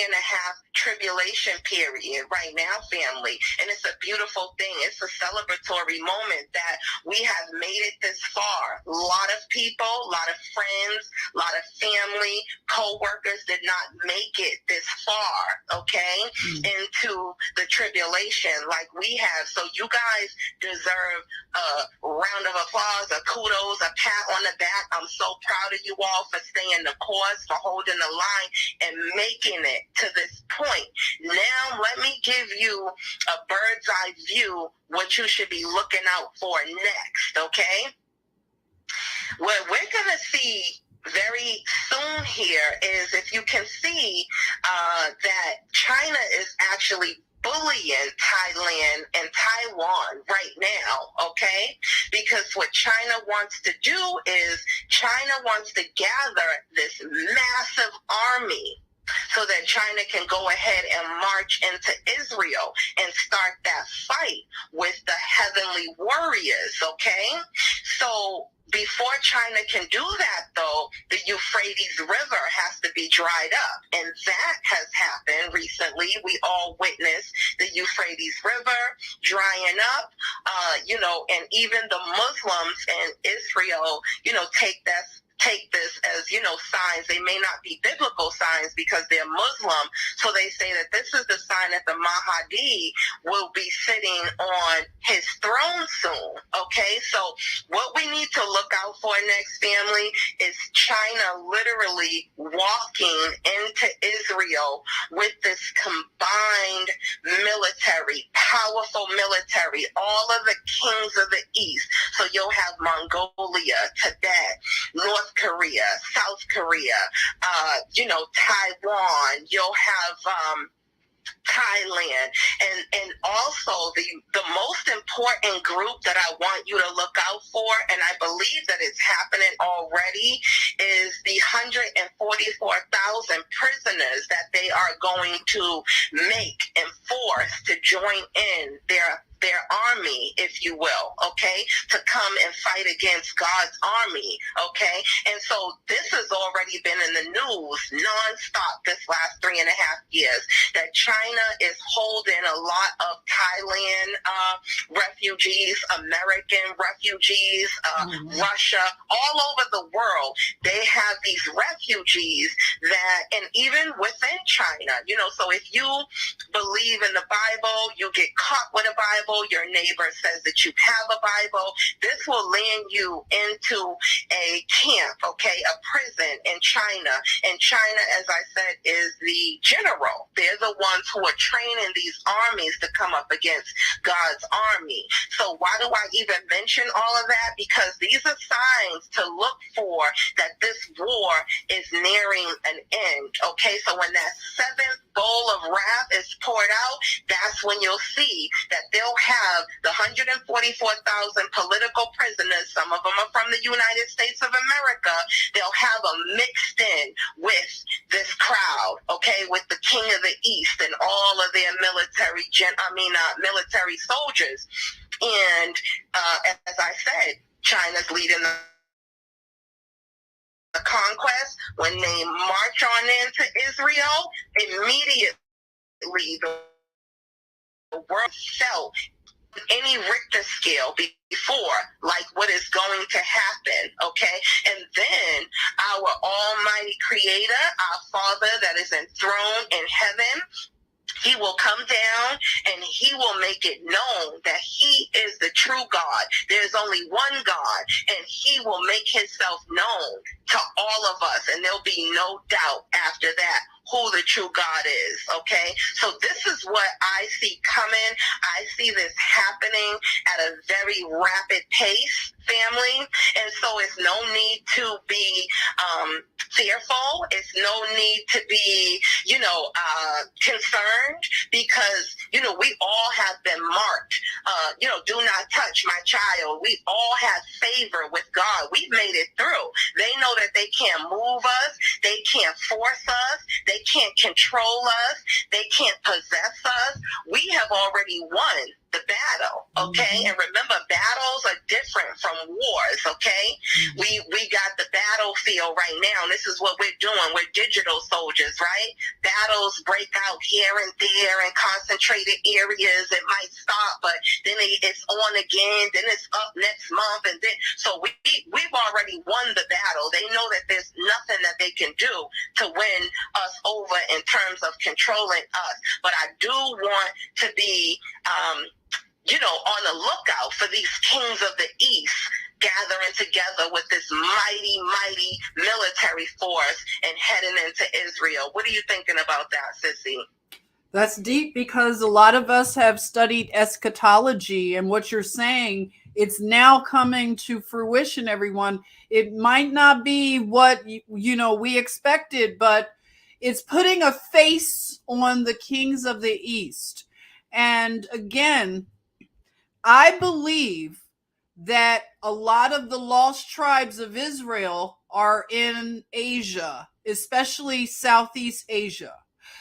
tribulation period right now, family, and it's a beautiful thing. It's a celebratory moment that we have made it this far. A lot of people, a lot of friends, a lot of family, co-workers did not make it this far, okay, into the tribulation like we have. So you guys deserve a round of applause, a kudos, a pat on the back. I'm so proud of you all for staying the course, for holding the line and making it to this point. Now let me give you a bird's eye view what you should be looking out for next, okay? What we're going to see very soon here is, if you can see, that China is actually bullying Thailand and Taiwan right now, okay? Because what China wants to do is China wants to gather this massive army so that China can go ahead and march into Israel and start that fight with the heavenly warriors, okay? So before China can do that, though, the Euphrates River has to be dried up. And that has happened recently. We all witnessed the Euphrates River drying up, and even the Muslims in Israel, take this as, signs. They may not be biblical signs because they're Muslim. So they say that this is the sign that the Mahdi will be sitting on his throne soon. Okay, so what we need to look out for next, family, is China literally walking into Israel with this combined military, powerful military, all of the kings of the East. So you'll have Mongolia, Tibet, North Korea, South Korea, Taiwan. You'll have Thailand, and also the most important group that I want you to look out for, and I believe that it's happening already, is the 144,000 prisoners that they are going to make and force to join in their army, if you will, okay, to come and fight against God's army, okay? And so this has already been in the news nonstop this last 3.5 years, that China is holding a lot of Thailand refugees, American refugees, Russia, all over the world. They have these refugees that, and even within China, so if you believe in the Bible, you get caught with a Bible, your neighbor says that you have a Bible, this will land you into a camp, okay, a prison in China. And China, as I said, is the general. They're the ones who are training these armies to come up against God's army. So why do I even mention all of that? Because these are signs to look for that this war is nearing an end, okay? So when that seventh bowl of wrath is poured out, that's when you'll see that they'll have the 144,000 political prisoners. Some of them are from the United States of America. They'll have them mixed in with this crowd, okay, with the King of the East and all of their military soldiers. And as I said, China's leading the conquest. When they march on into Israel, immediately the world felt any Richter scale before, like what is going to happen, okay? And then our almighty creator, our Father that is enthroned in heaven, he will come down and he will make it known that he is the true God. There's only one God, and he will make himself known to all of us, and there'll be no doubt after that who the true God is, okay? So this is what I see coming. I see this happening at a very rapid pace, family, and so it's no need to be fearful. It's no need to be, concerned, because, we all have been marked. Do not touch my child. We all have favor with God. We've made it through. They know that they can't move us. They can't force us. They can't control us. They can't possess us. We have already won the battle, okay? And remember, battles are different from wars, okay? We got the battlefield right now. This is what we're doing. We're digital soldiers, right? Battles break out here and there in concentrated areas. It might stop, but then it's on again. Then it's up next month, and then so we've already won the battle. They know that there's nothing that they can do to win us over in terms of controlling us. But I do want to be on the lookout for these kings of the East gathering together with this mighty, mighty military force and heading into Israel. What are you thinking about that, Sissy? That's deep, because a lot of us have studied eschatology, and what you're saying, it's now coming to fruition, everyone. It might not be what, we expected, but it's putting a face on the kings of the East. And again, I believe that a lot of the lost tribes of Israel are in Asia, especially Southeast Asia.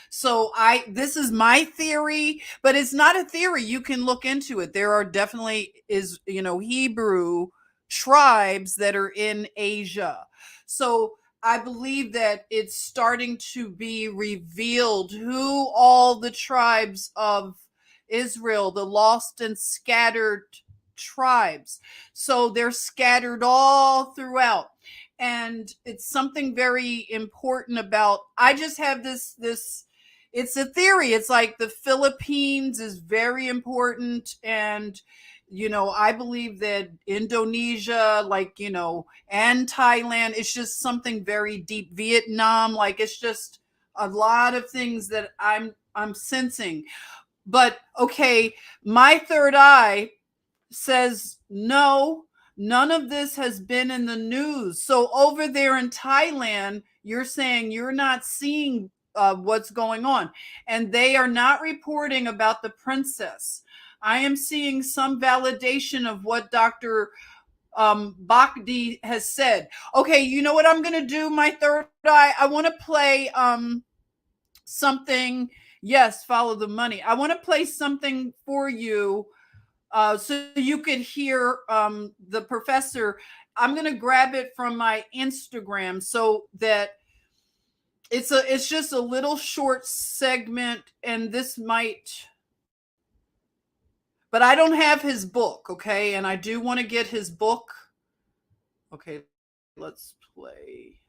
So this is my theory, but it's not a theory. You can look into it. There are definitely Hebrew tribes that are in Asia. So I believe that it's starting to be revealed who all the tribes of Israel, the lost and scattered tribes. So they're scattered all throughout. And it's something very important about, I just have this it's a theory. It's like the Philippines is very important, and I believe that Indonesia, like, and Thailand, it's just something very deep. Vietnam, like, it's just a lot of things that I'm sensing. But okay, my third eye says no, none of this has been in the news. So over there in Thailand, you're saying you're not seeing what's going on, and they are not reporting about the princess. I am seeing some validation of what Dr. Bhakdi has said. Okay, you know what I'm going to do, my third eye? I want to play something. Yes, follow the money. I want to play something for you so you could hear the professor. I'm going to grab it from my Instagram so that it's just a little short segment, and this might, but I don't have his book, okay? And I do want to get his book. Okay, let's play.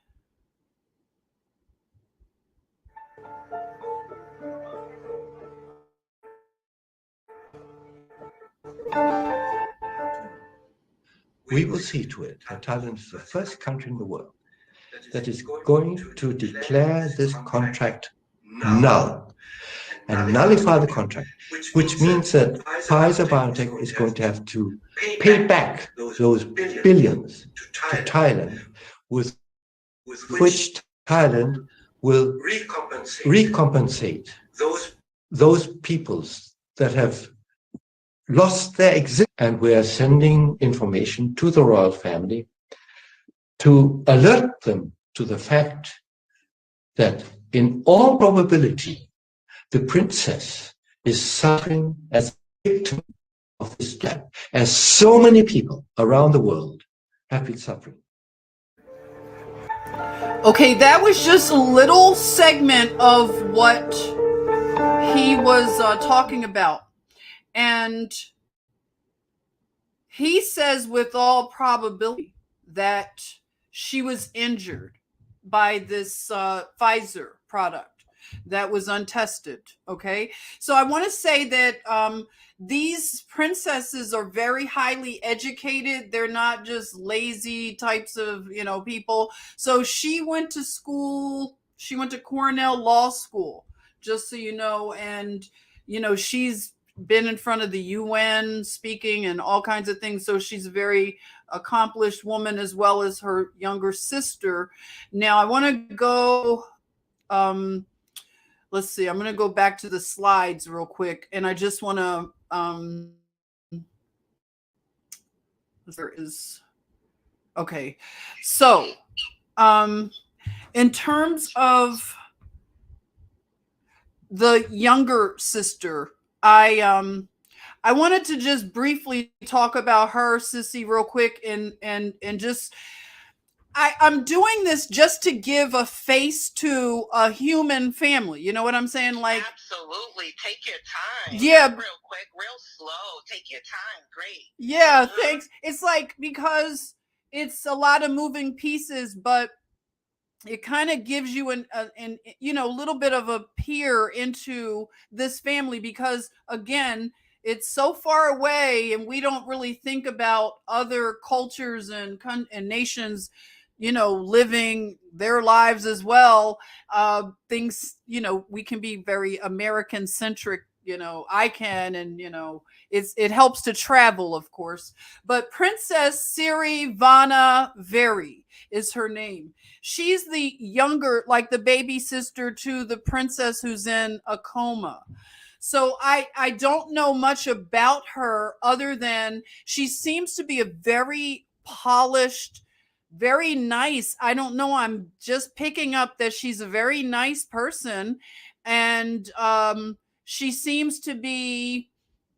We will see to it that Thailand is the first country in the world that is going to declare this contract null and nullify the contract, which means that Pfizer BioNTech is going to have to pay back those billions to Thailand, with which Thailand will recompensate those peoples that have lost their existence. And we are sending information to the royal family to alert them to the fact that in all probability, the princess is suffering as a victim of this death, as so many people around the world have been suffering. Okay, that was just a little segment of what he was talking about. And he says with all probability that she was injured by this Pfizer product that was untested. Okay, so I want to say that these princesses are very highly educated. They're not just lazy types of people. So she went to school. She went to Cornell Law School, just so you know, and she's been in front of the UN speaking and all kinds of things. So she's a very accomplished woman, as well as her younger sister. Now I want to go, let's see, I'm going to go back to the slides real quick. And I just want to, there is, okay. So, in terms of the younger sister, I wanted to just briefly talk about her, Sissy, real quick, and just I'm doing this just to give a face to a human family. You know what I'm saying? Like, absolutely, take your time. Yeah, real quick, real slow. Take your time. Great. Yeah, thanks. It's like, because it's a lot of moving pieces, but it kind of gives you a little bit of a peer into this family, because again, it's so far away and we don't really think about other cultures and nations living their lives as well. Things, we can be very American centric, I can, and it helps to travel, of course. But Princess Siri Vana Veri is her name. She's the younger, like the baby sister to the princess who's in a coma. So I don't know much about her, other than she seems to be a very polished, very nice. I don't know. I'm just picking up that she's a very nice person. And she seems to be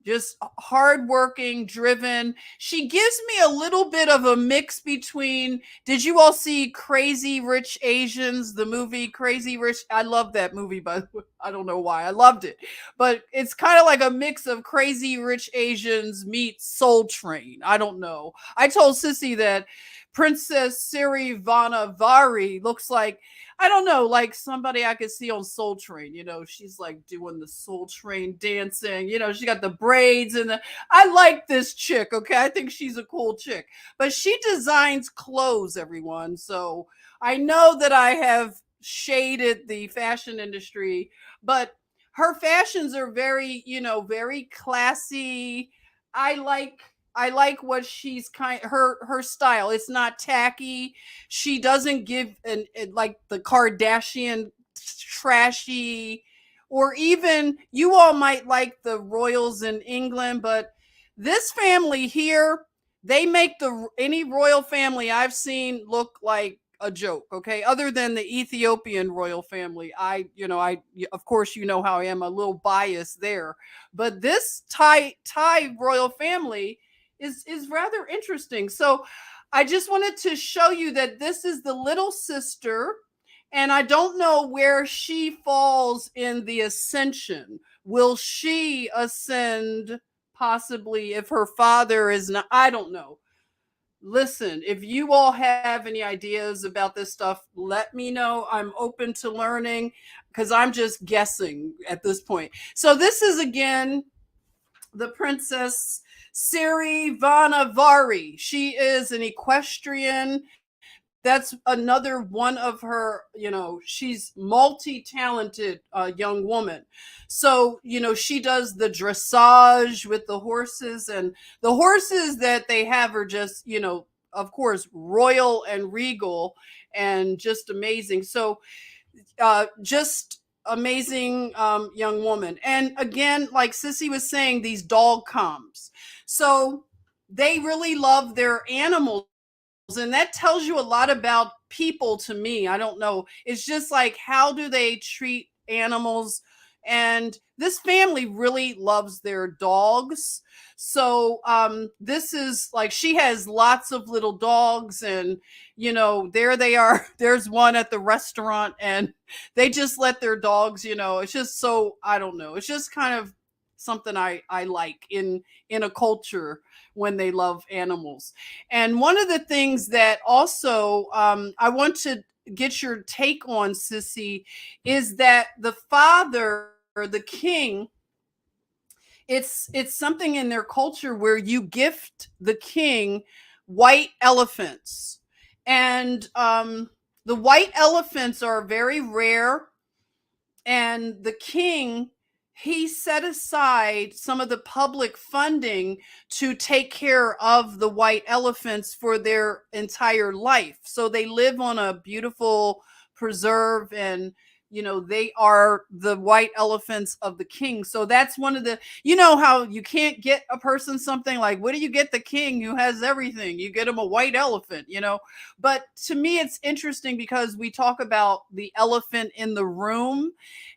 just hardworking, driven. She gives me a little bit of a mix between, did you all see Crazy Rich Asians, the movie Crazy Rich? I love that movie, but I don't know why. I loved it. But it's kind of like a mix of Crazy Rich Asians meets Soul Train. I don't know. I told Sissy that Princess Siri Vanavari looks like, I don't know, like somebody I could see on Soul Train. You know, she's like doing the Soul Train dancing. You know, she got the braids and I like this chick. Okay, I think she's a cool chick. But she designs clothes, everyone. So I know that I have shaded the fashion industry, but her fashions are very, you know, very classy. I like what she's her style. It's not tacky. She doesn't give like the Kardashian trashy, or even you all might like the royals in England, but this family here, they make any royal family I've seen look like a joke. Okay, other than the Ethiopian royal family, I of course you know how I am, a little biased there, but this Thai royal family is rather interesting. So I just wanted to show you that this is the little sister, and I don't know where she falls in the ascension. Will she ascend possibly if her father is not? I don't know. Listen, if you all have any ideas about this stuff, let me know. I'm open to learning because I'm just guessing at this point. So this is again the Princess Siri Vanavari. She is an equestrian. That's another one of her, you know, she's multi-talented young woman. So, you know, she does the dressage with the horses, and the horses that they have are just, you know, of course, royal and regal and just amazing. So, just amazing young woman. And again, like Sissy was saying, these dog comms. So they really love their animals, and that tells you a lot about people to me. I don't know. It's just like, how do they treat animals? And this family really loves their dogs. So this is like, she has lots of little dogs, and you know, there they are. There's one at the restaurant, and they just let their dogs, you know, it's just so, I don't know. It's just kind of something I like in a culture when they love animals. And one of the things that also I want to get your take on, Sissy, is that the father, the king, it's something in their culture where you gift the king white elephants. And the white elephants are very rare, and the king, he set aside some of the public funding to take care of the white elephants for their entire life. So they live on a beautiful preserve, and you know, they are the white elephants of the king. So that's one of the, you know, how you can't get a person something like, what do you get the king who has everything? You get him a white elephant, you know. But to me it's interesting because we talk about the elephant in the room,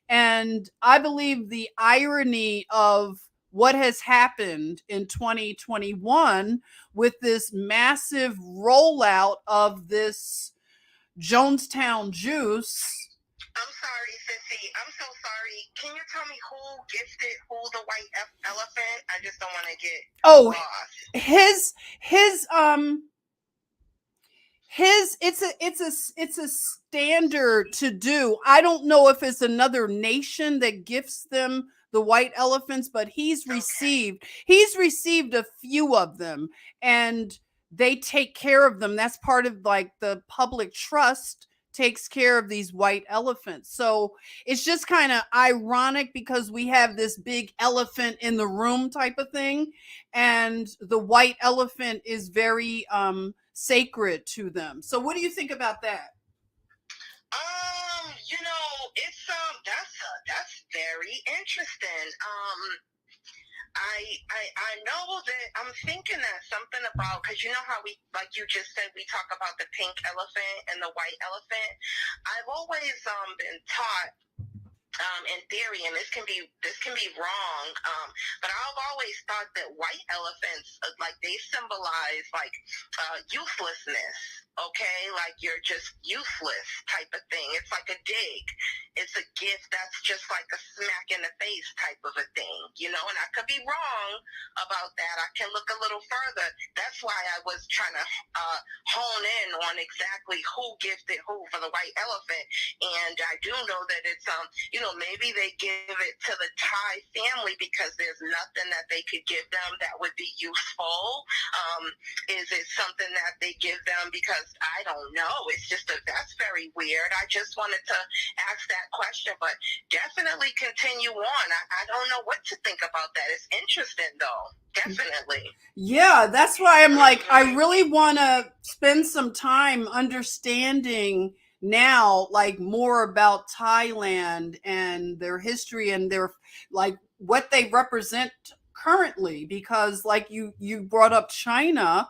and I believe the irony of what has happened in 2021 with this massive rollout of this Jonestown juice. I'm sorry, Sissy. I'm so sorry. Can you tell me who gifted who the white elephant? I just don't want to get lost. It's a standard to do. I don't know if it's another nation that gifts them the white elephants, but he's received a few of them, and they take care of them. That's part of like the public trust takes care of these white elephants. So it's just kind of ironic because we have this big elephant in the room type of thing, and the white elephant is very sacred to them. So what do you think about that? You know, it's that's very interesting. I know that I'm thinking that something about, because you know how we, like you just said, we talk about the pink elephant and the white elephant. I've always been taught in theory, and this can be wrong, but I've always thought that white elephants, like, they symbolize like uselessness. Okay, like you're just useless type of thing. It's like a dig. It's a gift that's just like a smack in the face type of a thing, you know. And I could be wrong about that. I can look a little further. That's why I was trying to hone in on exactly who gifted who for the white elephant. And I do know that it's you know, maybe they give it to the Thai family because there's nothing that they could give them that would be useful. Is it something that they give them because, I don't know. It's just that's very weird. I just wanted to ask that question, but definitely continue on. I don't know what to think about that. It's interesting though. Definitely. Yeah, that's why I'm like, I really want to spend some time understanding now, like, more about Thailand and their history and their, like, what they represent currently, because like you brought up China.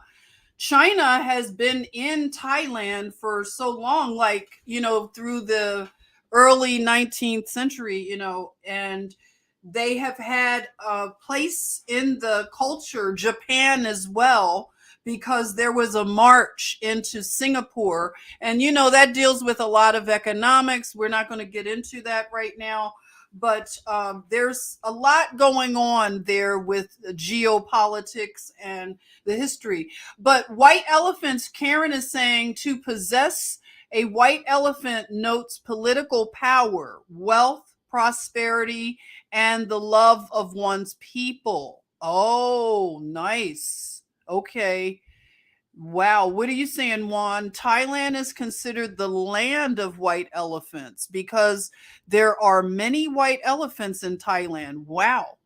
China has been in Thailand for so long, like, you know, through the early 19th century, you know, and they have had a place in the culture, Japan as well, because there was a march into Singapore. And, you know, that deals with a lot of economics. We're not going to get into that right now. But there's a lot going on there with geopolitics and the history. But white elephants, Karen is saying, to possess a white elephant notes political power, wealth, prosperity, and the love of one's people. Oh, nice. Okay. Wow. What are you saying, Juan? Thailand is considered the land of white elephants because there are many white elephants in Thailand. Wow.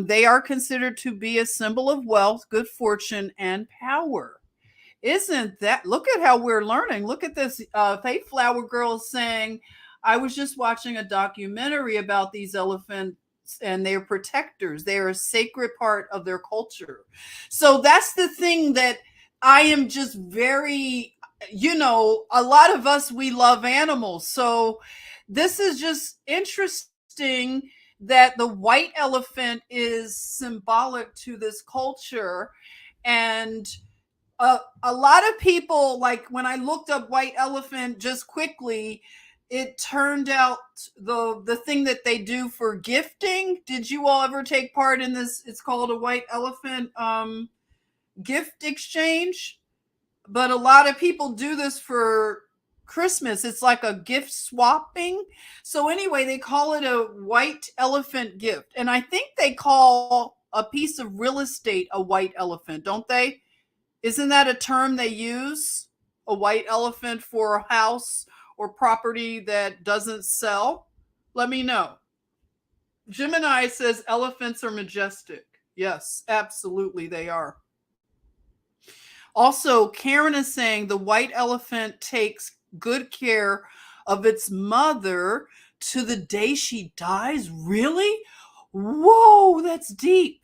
They are considered to be a symbol of wealth, good fortune, and power. Isn't that? Look at how we're learning. Look at this. Faith Flower Girl saying, I was just watching a documentary about these elephants and they're protectors. They're a sacred part of their culture. So that's the thing that I am just very, you know, a lot of us, we love animals. So this is just interesting that the white elephant is symbolic to this culture. And a lot of people, like when I looked up white elephant just quickly, it turned out the thing that they do for gifting. Did you all ever take part in this? It's called a white elephant gift exchange. But a lot of people do this for Christmas. It's like a gift swapping. So anyway, they call it a white elephant gift. And I think they call a piece of real estate a white elephant, don't they? Isn't that a term they use? A white elephant for a house or property that doesn't sell? Let me know. Gemini says elephants are majestic. Yes, absolutely they are. Also, Karen is saying the white elephant takes good care of its mother to the day she dies. Really? Whoa, that's deep.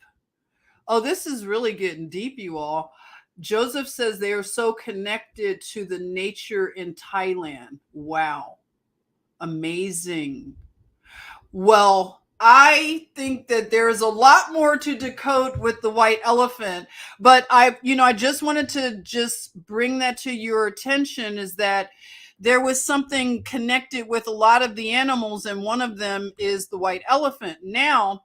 Oh, this is really getting deep, you all. Joseph says they are so connected to the nature in Thailand. Wow. Amazing. Well, I think that there's a lot more to decode with the white elephant, but I just wanted to just bring that to your attention, is that there was something connected with a lot of the animals, and one of them is the white elephant. Now,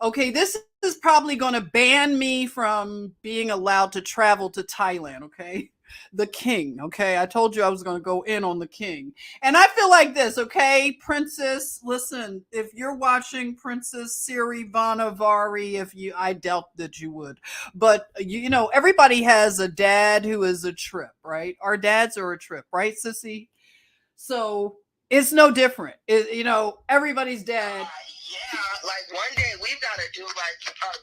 okay, this is probably going to ban me from being allowed to travel to Thailand, okay? The king, okay? I told you I was going to go in on the king. And I feel like this, okay? Princess, listen, if you're watching, Princess Siri Vanavari, I doubt that you would. But, you know, everybody has a dad who is a trip, right? Our dads are a trip, right, sissy? So it's no different. Everybody's dad. Yeah, like one day we've got to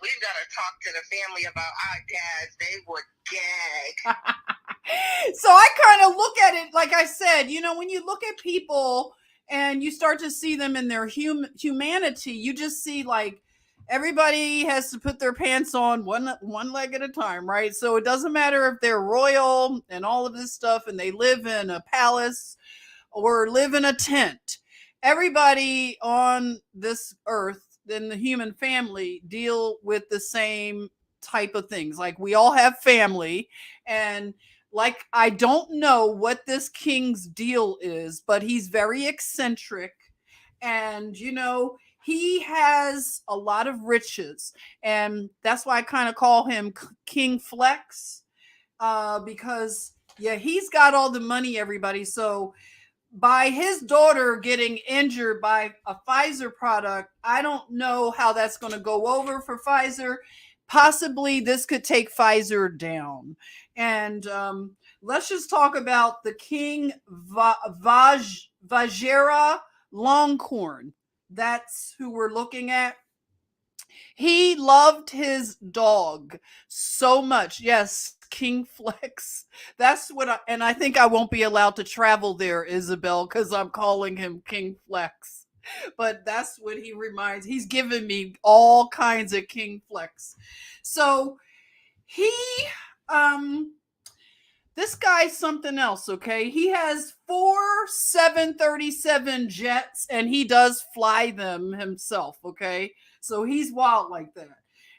we've got to talk to the family about our dads. They would gag. So I kind of look at it, like I said, when you look at people and you start to see them in their humanity, you just see like everybody has to put their pants on one leg at a time, right? So it doesn't matter if they're royal and all of this stuff and they live in a palace or live in a tent. everybody on this earth in the human family deal with the same type of things. Like we all have family, and like I don't know what this king's deal is, but he's very eccentric, and he has a lot of riches, and that's why I kind of call him King Flex, because yeah, he's got all the money, everybody. So by his daughter getting injured by a Pfizer product, I don't know how that's going to go over for Pfizer. Possibly this could take Pfizer down. And let's just talk about the King Vajera Longhorn. That's who we're looking at. He loved his dog so much. Yes, King Flex. That's what and I think I won't be allowed to travel there, Isabel, because I'm calling him King Flex. But that's what he reminds. He's given me all kinds of King Flex. So he this guy's something else, okay? He has 4 737 jets, and he does fly them himself, okay? So he's wild like that.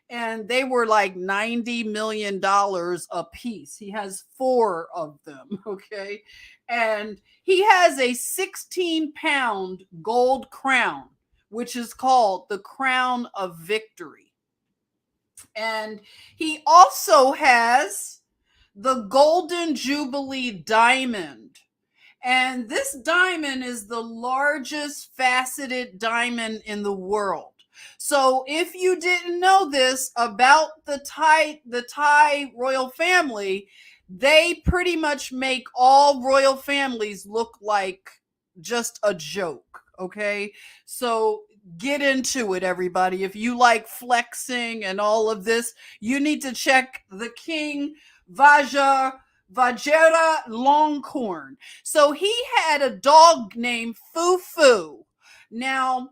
And they were like $90 million a piece. He has 4 of them, okay? And he has a 16-pound gold crown, which is called the Crown of Victory. And he also has the Golden Jubilee Diamond. And this diamond is the largest faceted diamond in the world. So if you didn't know this about the Thai royal family, they pretty much make all royal families look like just a joke, okay? So get into it, everybody. If you like flexing and all of this, you need to check the King Vajera Longhorn. So he had a dog named Fufu. Now,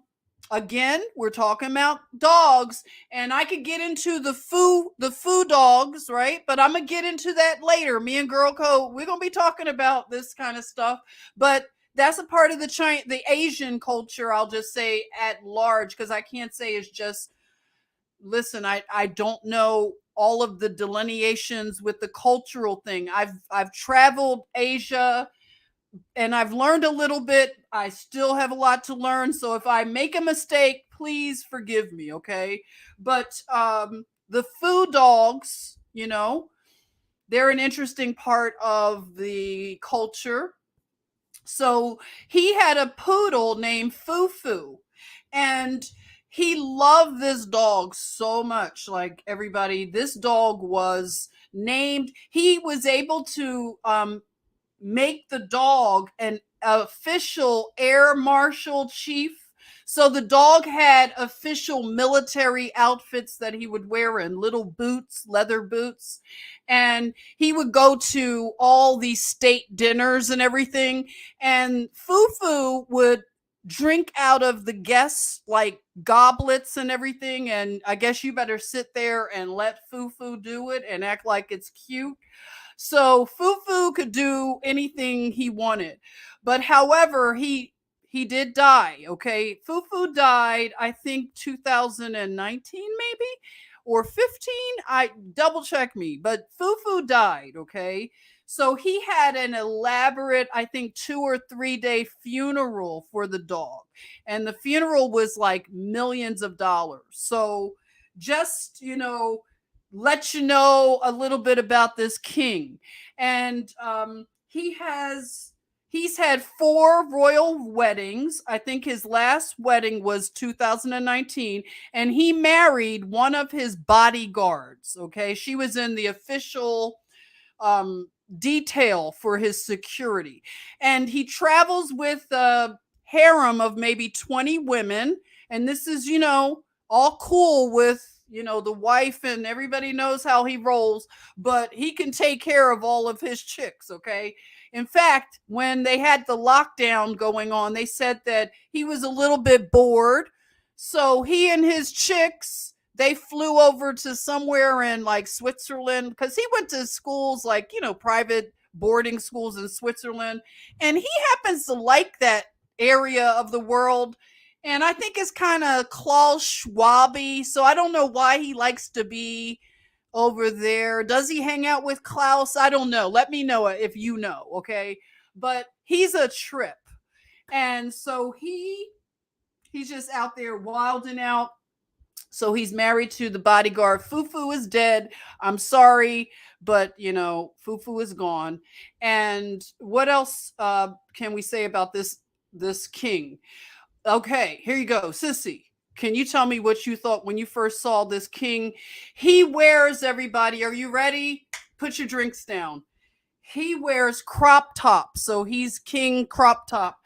again, we're talking about dogs, and I could get into the foo dogs, right? But I'm gonna get into that later. Me and GirlCode, we're gonna be talking about this kind of stuff. But that's a part of the Asian culture, I'll just say at large, because I can't say it's just. Listen, I don't know all of the delineations with the cultural thing. I've traveled Asia, and I've learned a little bit. I still have a lot to learn. So if I make a mistake, please forgive me, okay? But the foo dogs, they're an interesting part of the culture. So he had a poodle named Fufu, and he loved this dog so much. Like everybody, this dog was named, he was able to make the dog an official air marshal chief. So the dog had official military outfits that he would wear in little boots, leather boots. And he would go to all these state dinners and everything. And Fufu would drink out of the guests like goblets and everything. And I guess you better sit there and let Fufu do it and act like it's cute. So Fufu could do anything he wanted. But however, he did die, okay? Fufu died, I think 2019 maybe, or 15. I double check me, but Fufu died, okay? So he had an elaborate, I think 2 or 3 day funeral for the dog. And the funeral was like millions of dollars. So just, let you know a little bit about this king. And he's had 4 royal weddings. I think his last wedding was 2019, and he married one of his bodyguards. Okay, she was in the official detail for his security, and he travels with a harem of maybe 20 women. And this is, all cool with the wife, and everybody knows how he rolls, but he can take care of all of his chicks, okay? In fact, when they had the lockdown going on, they said that he was a little bit bored. So he and his chicks, they flew over to somewhere in like Switzerland, because he went to schools like, private boarding schools in Switzerland. And he happens to like that area of the world. And I think it's kind of Klaus Schwab-y. So I don't know why he likes to be over there. Does he hang out with Klaus? I don't know. Let me know if you know, okay? But he's a trip. And so he's just out there wilding out. So he's married to the bodyguard. Fufu is dead. I'm sorry, but Fufu is gone. And what else can we say about this king? Okay, here you go, Sissy. Can you tell me what you thought when you first saw this king? He wears, everybody, are you ready? Put your drinks down. He wears crop top. So he's king crop top.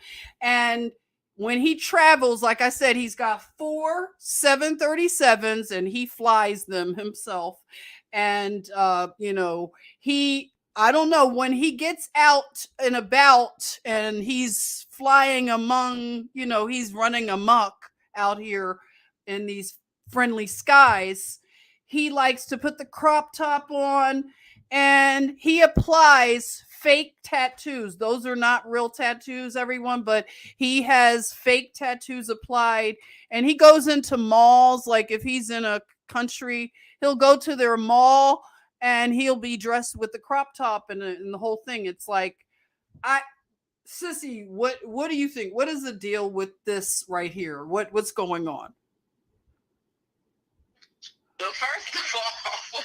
And when he travels, like I said, he's got 4 737s and he flies them himself. And, I don't know, when he gets out and about and he's flying among, he's running amok out here in these friendly skies, he likes to put the crop top on and he applies fake tattoos. Those are not real tattoos, everyone, but he has fake tattoos applied and he goes into malls. Like if he's in a country, he'll go to their mall and he'll be dressed with the crop top and the whole thing. It's like, Sissy, what do you think? What is the deal with this right here? What's going on? Well, first of all,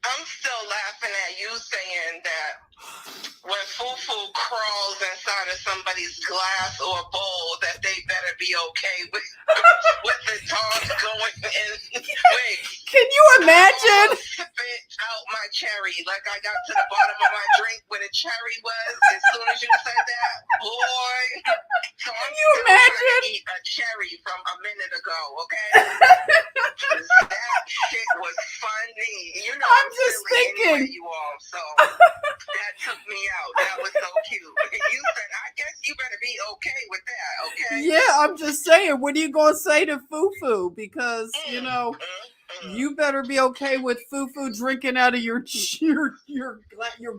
I'm still laughing at you saying that when Fufu crawls inside of somebody's glass or bowl, that they better be okay with the dog going in. Wait, can you imagine? Spit out my cherry like I got to the bottom of my drink where the cherry was as soon as you said that, boy. So I'm still trying to eat a cherry from a minute ago, okay? That shit was funny. I'm just silly thinking. Anyway, you all, so that took me out. That was so cute. You said, I guess you better be okay with that, okay? Yeah, I'm just saying, what are you going to say to Fufu? Because, you better be okay with Fufu drinking out of your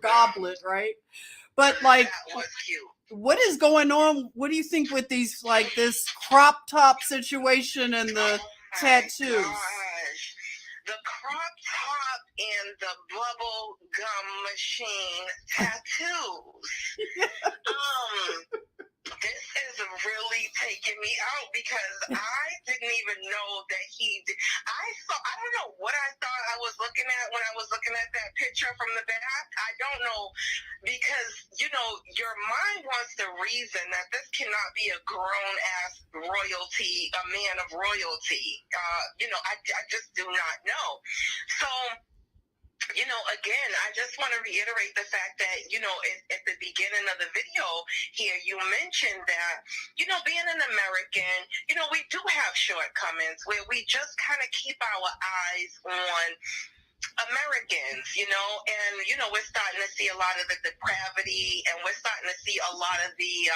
goblet, right? But like, that was cute. What is going on? What do you think with these, like this crop top situation and the tattoos? Gosh. The crop top and the bubble gum machine tattoos. This is really taking me out because I didn't even know that he did. I don't know what I thought I was looking at when I was looking at that picture from the back. I don't know because, your mind wants to reason that this cannot be a grown-ass royalty, a man of royalty. I just do not know. So, again, I just want to reiterate the fact that, at the beginning of the video here, you mentioned that, being an American, we do have shortcomings where we just kind of keep our eyes on Americans, and, we're starting to see a lot of the depravity and we're starting to see a lot of the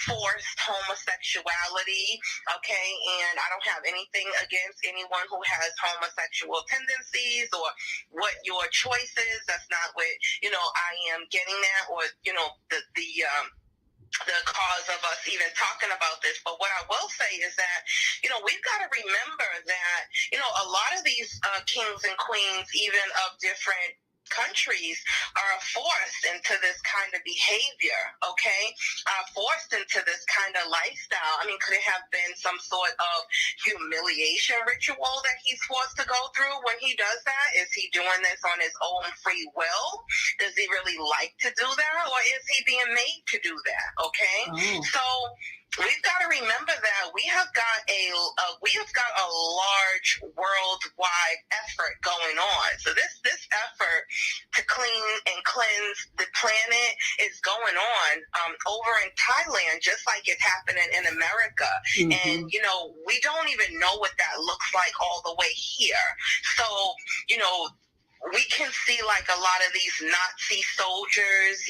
forced homosexuality, okay? And I don't have anything against anyone who has homosexual tendencies or what your choice is. That's not what, I am getting at or, the cause of us even talking about this. But what I will say is that, we've got to remember that, a lot of these kings and queens, even of different countries, are forced into this kind of behavior, okay? Forced into this kind of lifestyle. I mean, could it have been some sort of humiliation ritual that he's forced to go through when he does that? Is he doing this on his own free will? Does he really like to do that? Or is he being made to do that, okay? So we've got to remember that we have got a large worldwide effort going on. So this effort to clean and cleanse the planet is going on over in Thailand, just like it's happening in America. Mm-hmm. And we don't even know what that looks like all the way here. So we can see like a lot of these Nazi soldiers,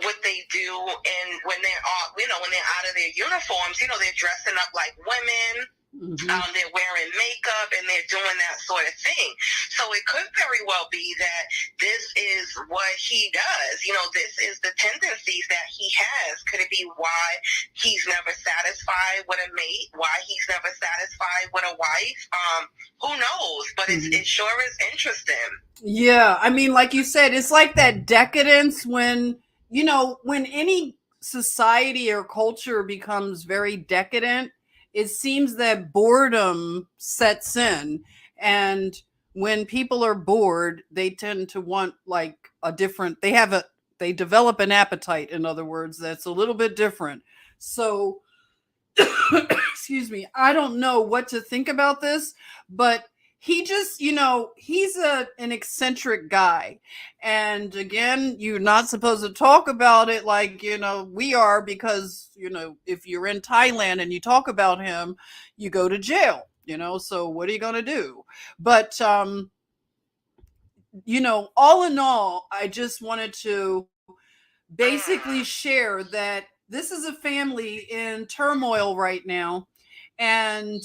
what they do, and when they're out of their uniforms, they're dressing up like women. They're wearing makeup and they're doing that sort of thing. So it could very well be that this is what he does. This is the tendencies that he has. Could it be why he's never satisfied with a mate? Why he's never satisfied with a wife? Who knows? But it sure is interesting. Yeah, I mean, like you said, it's like that decadence when any society or culture becomes very decadent, it seems that boredom sets in. And when people are bored, they tend to want like they develop an appetite, in other words, that's a little bit different. So, excuse me, I don't know what to think about this, but he just, he's an eccentric guy. And again, you're not supposed to talk about it like, we are, because, if you're in Thailand and you talk about him, you go to jail, so what are you going to do? But, all in all, I just wanted to basically share that this is a family in turmoil right now. And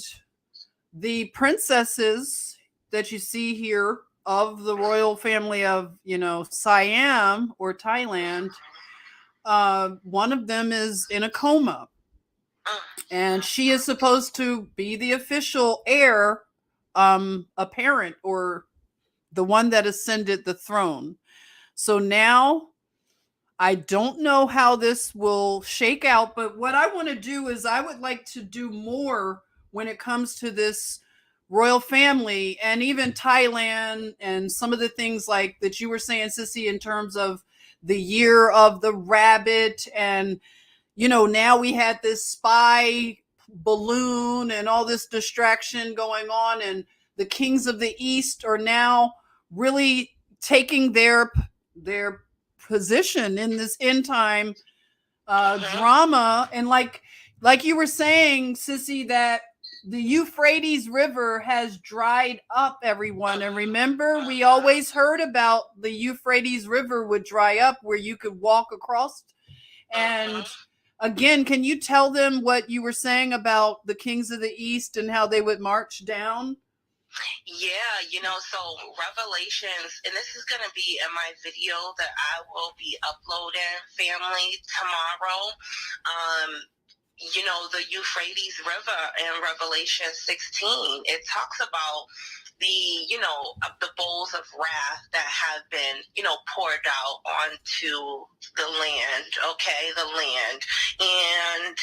the princesses that you see here of the royal family of, Siam or Thailand, one of them is in a coma. And she is supposed to be the official heir, apparent, or the one that ascended the throne. So now I don't know how this will shake out, but what I want to do is I would like to do more when it comes to this royal family and even Thailand and some of the things like that you were saying, Sissy, in terms of the year of the rabbit. And, now we had this spy balloon and all this distraction going on, and the kings of the East are now really taking their position in this end time drama. And like you were saying, Sissy, that the Euphrates River has dried up, everyone. And remember, we always heard about the Euphrates River would dry up where you could walk across. And again, can you tell them what you were saying about the kings of the East and how they would march down? Yeah, so Revelations, and this is going to be in my video that I will be uploading, family, tomorrow. The Euphrates River in Revelation 16, it talks about the bowls of wrath that have been, poured out onto the land, okay, the land. And,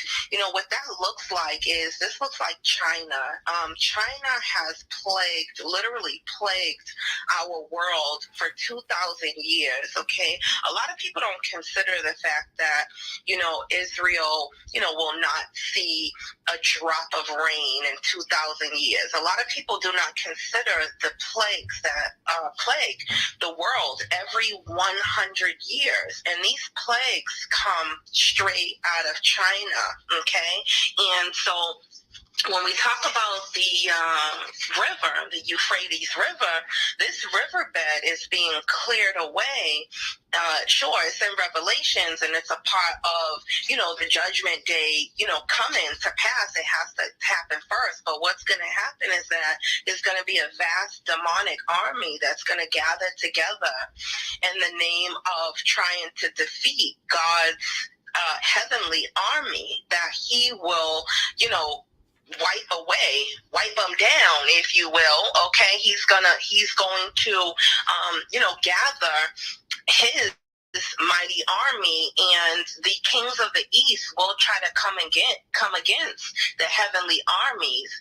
what that looks like is, this looks like China. China has literally plagued our world for 2,000 years, okay? A lot of people don't consider the fact that, Israel, will not see a drop of rain in 2,000 years. A lot of people do not consider the plagues that plague the world every 100 years. And these plagues come straight out of China, okay? And so when we talk about the river, the Euphrates River, this riverbed is being cleared away. Sure, it's in Revelations, and it's a part of, the judgment day, coming to pass. It has to happen first. But what's going to happen is that there's going to be a vast demonic army that's going to gather together in the name of trying to defeat God's heavenly army, that he will, wipe them down, if you will. Okay, he's going to gather his mighty army, and the kings of the East will try to come against the heavenly armies,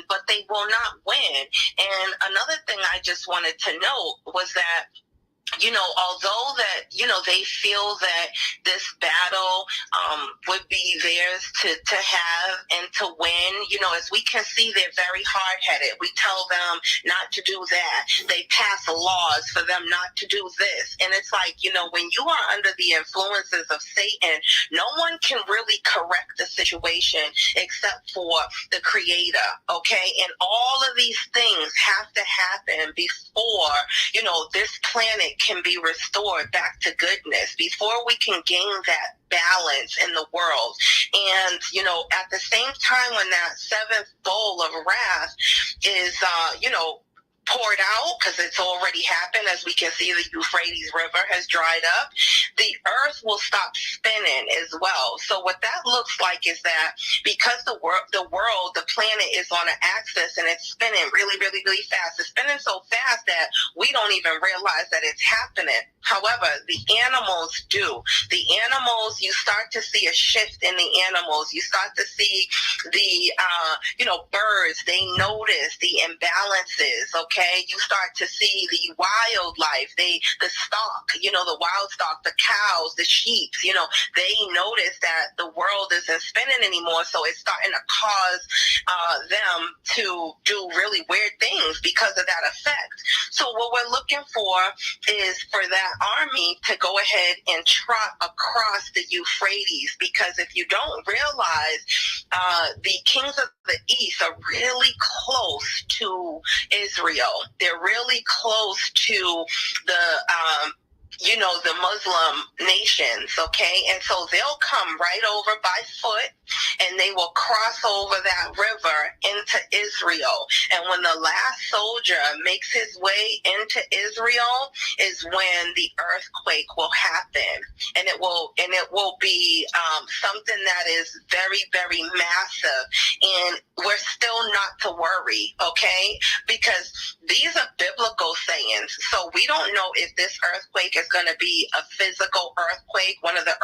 but they will not win. And another thing I just wanted to note was that, although that, they feel that this battle would be theirs to have and to win, as we can see, they're very hard-headed. We tell them not to do that. They pass laws for them not to do this. And it's like, when you are under the influences of Satan, no one can really correct the situation except for the Creator, okay? And all of these things have to happen before, this planet can be restored back to goodness, before we can gain that balance in the world. And, at the same time when that seventh bowl of wrath is, poured out, because it's already happened, as we can see the Euphrates River has dried up, the earth will stop spinning as well. So what that looks like is that because the planet is on an axis and it's spinning really, really, really fast. It's spinning so fast that we don't even realize that it's happening. However, the animals do. The animals, you start to see a shift in the animals. You start to see the, birds, they notice the imbalances, okay? You start to see the wildlife, the stock, the wild stock, the cows, the sheep, they notice that the world isn't spinning anymore, so it's starting to cause them to do really weird things because of that effect. So what we're looking for is for that army to go ahead and trot across the Euphrates, because if you don't realize, the kings of the east are really close to Israel. They're really close to the Muslim nations, okay? And so they'll come right over by foot, and they will cross over that river into Israel. And when the last soldier makes his way into Israel is when the earthquake will happen. And it will be something that is very, very massive. And we're still not to worry, okay? Because these are biblical sayings. So we don't know if this earthquake is going to be a physical earthquake, one of the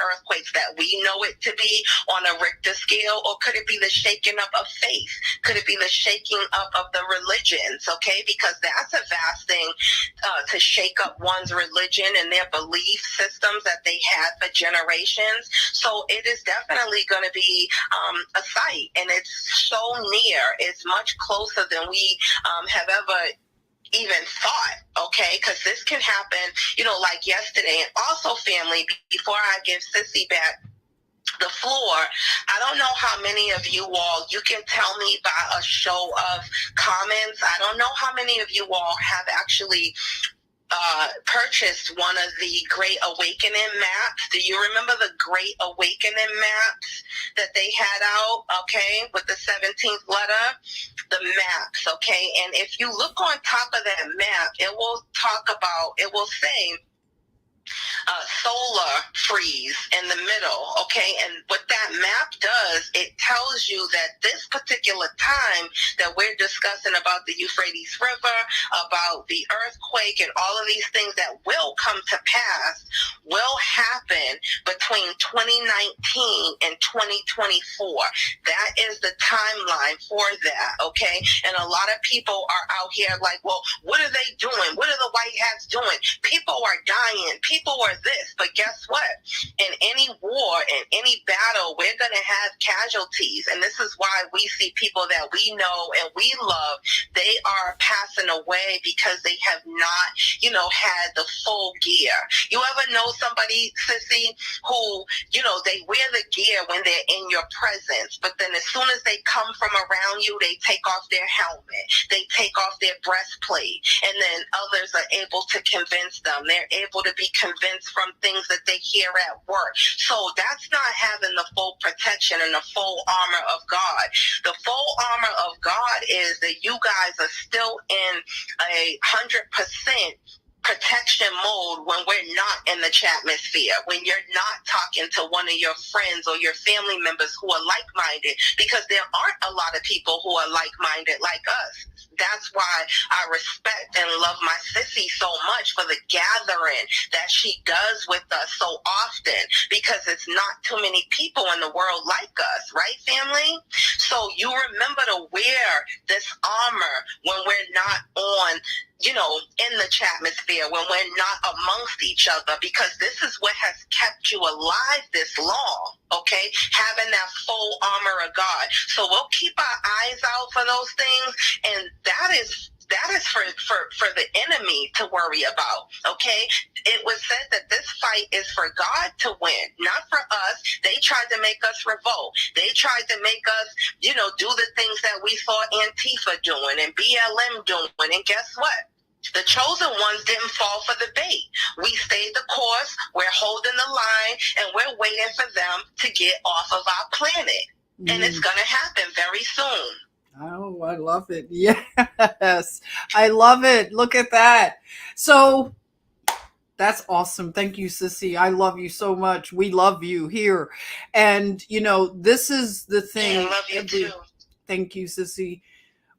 earthquakes that we know it to be on a Richter scale, or could it be the shaking up of faith? Could it be the shaking up of the religions, okay? Because that's a vast thing to shake up one's religion and their belief systems that they had for generations. So it is definitely going to be a sight, and it's so near. It's much closer than we have ever even thought, okay? Because this can happen, like yesterday. And also, family, before I give Sissy back the floor, I don't know how many of you all, you can tell me by a show of comments, I don't know how many of you all have actually purchased one of the Great Awakening maps. Do you remember the Great Awakening maps that they had out, okay, with the 17th letter? The maps, okay? And if you look on top of that map, it will say solar freeze in the middle, okay? And what that map does, it tells you that this particular time that we're discussing about the Euphrates River, about the earthquake, and all of these things that will come to pass will happen between 2019 and 2024. That is the timeline for that, okay? And a lot of people are out here like, well, what are they doing? What are the white hats doing? People are dying. People are this. But guess what? In any war, in any battle, we're going to have casualties. And this is why we see people that we know and we love, they are passing away because they have not, had the full gear. You ever know somebody, Sissy, who, they wear the gear when they're in your presence, but then as soon as they come from around you, they take off their helmet, they take off their breastplate, and then others are able to convince them. They're able to be convinced from things that they hear at work. So that's not having the full protection and the full armor of God. The full armor of God is that you guys are still in 100% protection mode when we're not in the chatmosphere, when you're not talking to one of your friends or your family members who are like-minded, because there aren't a lot of people who are like-minded like us. That's why I respect and love my sissy so much for the gathering that she does with us so often, because it's not too many people in the world like us, right, family? So you remember to wear this armor when we're not on, in the chatmosphere, when we're not amongst each other, because this is what has kept you alive this long, okay? Having that full armor of God. So we'll keep our eyes out for those things, and that is for the enemy to worry about, okay? It was said that this fight is for God to win, not for us. They tried to make us revolt. They tried to make us, do the things that we saw Antifa doing and BLM doing, and guess what? The chosen ones didn't fall for the bait. We stayed the course, we're holding the line, and we're waiting for them to get off of our planet. And it's going to happen very soon. Oh, I love it. Yes, I love it. Look at that. So that's awesome. Thank you, Sissy. I love you so much. We love you here. And, this is the thing. I love you too. Thank you, Sissy.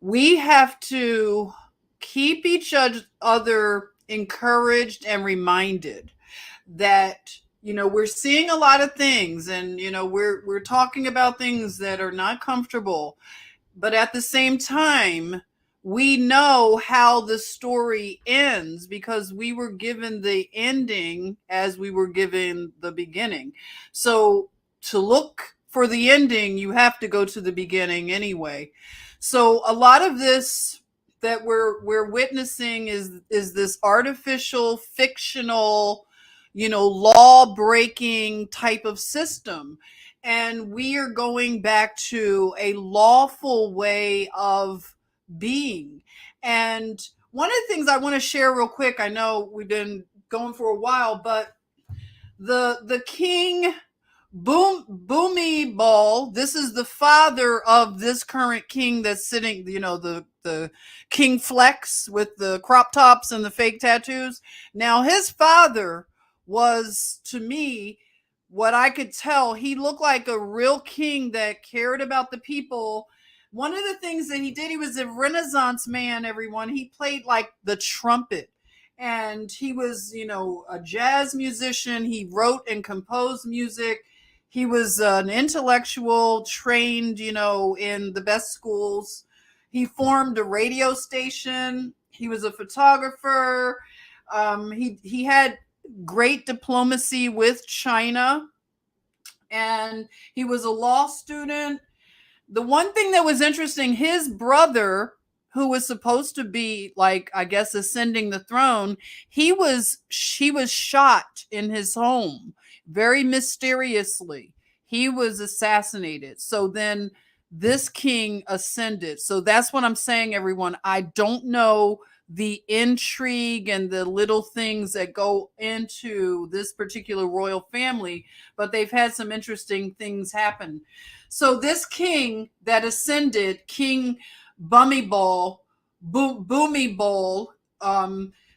We have to keep each other encouraged and reminded that we're seeing a lot of things, and we're talking about things that are not comfortable, but at the same time we know how the story ends because we were given the ending as we were given the beginning. So to look for the ending, you have to go to the beginning anyway. So a lot of this that we're witnessing is this artificial, fictional, law breaking type of system. And we are going back to a lawful way of being. And one of the things I want to share real quick, I know we've been going for a while, but the king Bhumibol, this is the father of this current king that's sitting, the King Flex with the crop tops and the fake tattoos. Now, his father was, to me, what I could tell, he looked like a real king that cared about the people. One of the things that he did, he was a Renaissance man, everyone. He played like the trumpet. And he was, a jazz musician. He wrote and composed music. He was an intellectual, trained, in the best schools. He formed a radio station. He was a photographer. He had great diplomacy with China. And he was a law student. The one thing that was interesting, his brother, who was supposed to be, like, I guess, ascending the throne, he was shot in his home very mysteriously. He was assassinated. So then this king ascended. So that's what I'm saying, everyone. I don't know the intrigue and the little things that go into this particular royal family, but they've had some interesting things happen. So this king that ascended, King Bhumibol,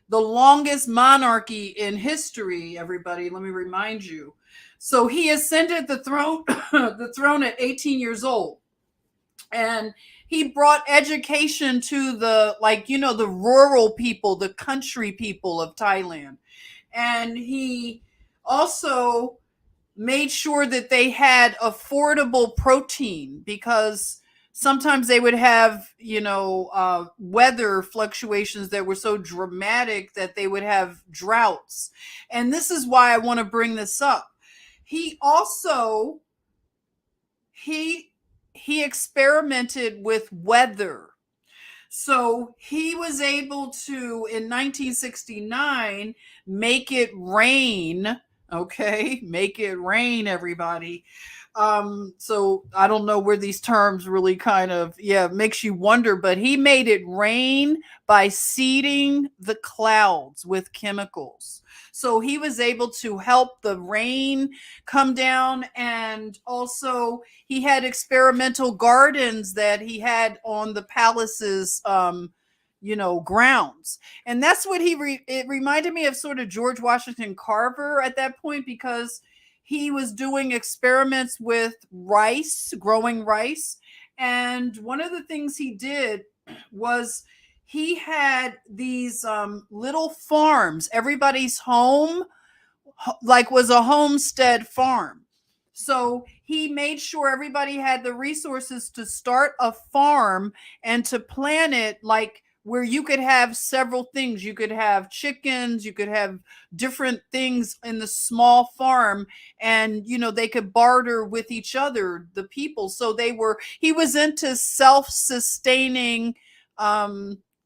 the longest monarchy in history, everybody, let me remind you. So he ascended the throne, the throne at 18 years old. And he brought education to the rural people, the country people of Thailand. And he also made sure that they had affordable protein, because sometimes they would have, weather fluctuations that were so dramatic that they would have droughts. And this is why I want to bring this up. He also, he experimented with weather. So he was able to, in 1969, make it rain. Okay, make it rain, everybody. So I don't know where these terms really kind of, makes you wonder, but he made it rain by seeding the clouds with chemicals. So he was able to help the rain come down. And also he had experimental gardens that he had on the palace's, grounds. And that's what it reminded me of sort of George Washington Carver at that point, because he was doing experiments with rice, growing rice. And one of the things he did was he had these little farms. Everybody's home was a homestead farm. So he made sure everybody had the resources to start a farm and to plan it where you could have several things. You could have chickens, you could have different things in the small farm, and they could barter with each other, the people. So he was into self-sustaining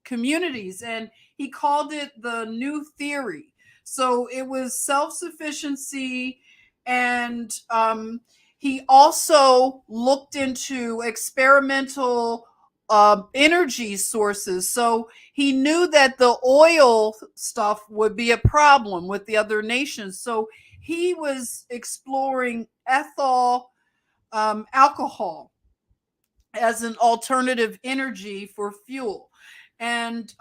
communities, and he called it the New Theory. So it was self-sufficiency, and he also looked into experimental energy sources. So he knew that the oil stuff would be a problem with the other nations. So he was exploring ethyl alcohol as an alternative energy for fuel. And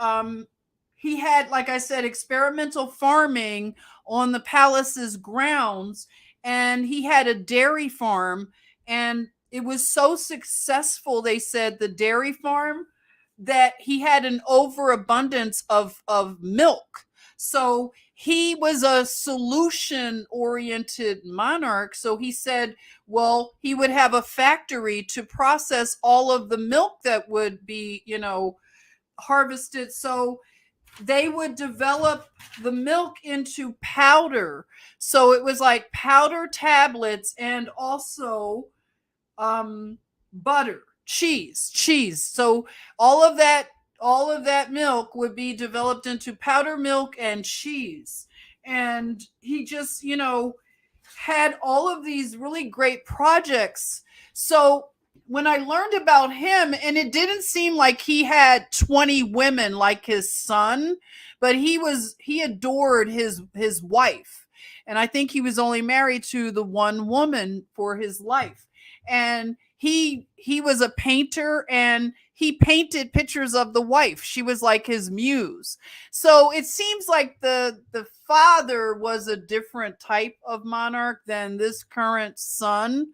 he had, like I said, experimental farming on the palace's grounds. And he had a dairy farm. And it was so successful, they said, the dairy farm, that he had an overabundance of milk. So he was a solution oriented monarch. So he said, well, he would have a factory to process all of the milk that would be, harvested. So they would develop the milk into powder. So it was like powder tablets, and also butter, cheese. So all of that milk would be developed into powder milk and cheese. And he just, had all of these really great projects. So when I learned about him, and it didn't seem like he had 20 women like his son, but he adored his wife. And I think he was only married to the one woman for his life. And he was a painter, and he painted pictures of the wife. She was like his muse. So it seems like the father was a different type of monarch than this current son,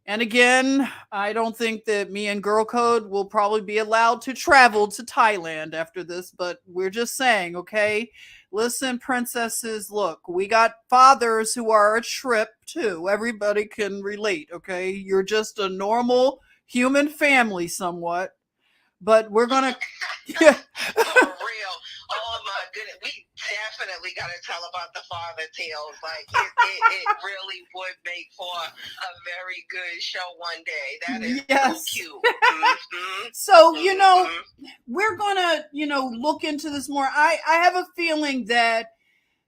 and again, I don't think that me and GirlCode will probably be allowed to travel to Thailand after this, but we're just saying, okay? Listen, princesses, look, we got fathers who are a trip too. Everybody can relate, okay? You're just a normal human family somewhat, but we're going to... Yeah. For real. Oh my goodness. We definitely got to tell about the father tales. Like it really would make for a very good show one day. That is so cute. Mm-hmm. So, we're going to, look into this more. I have a feeling that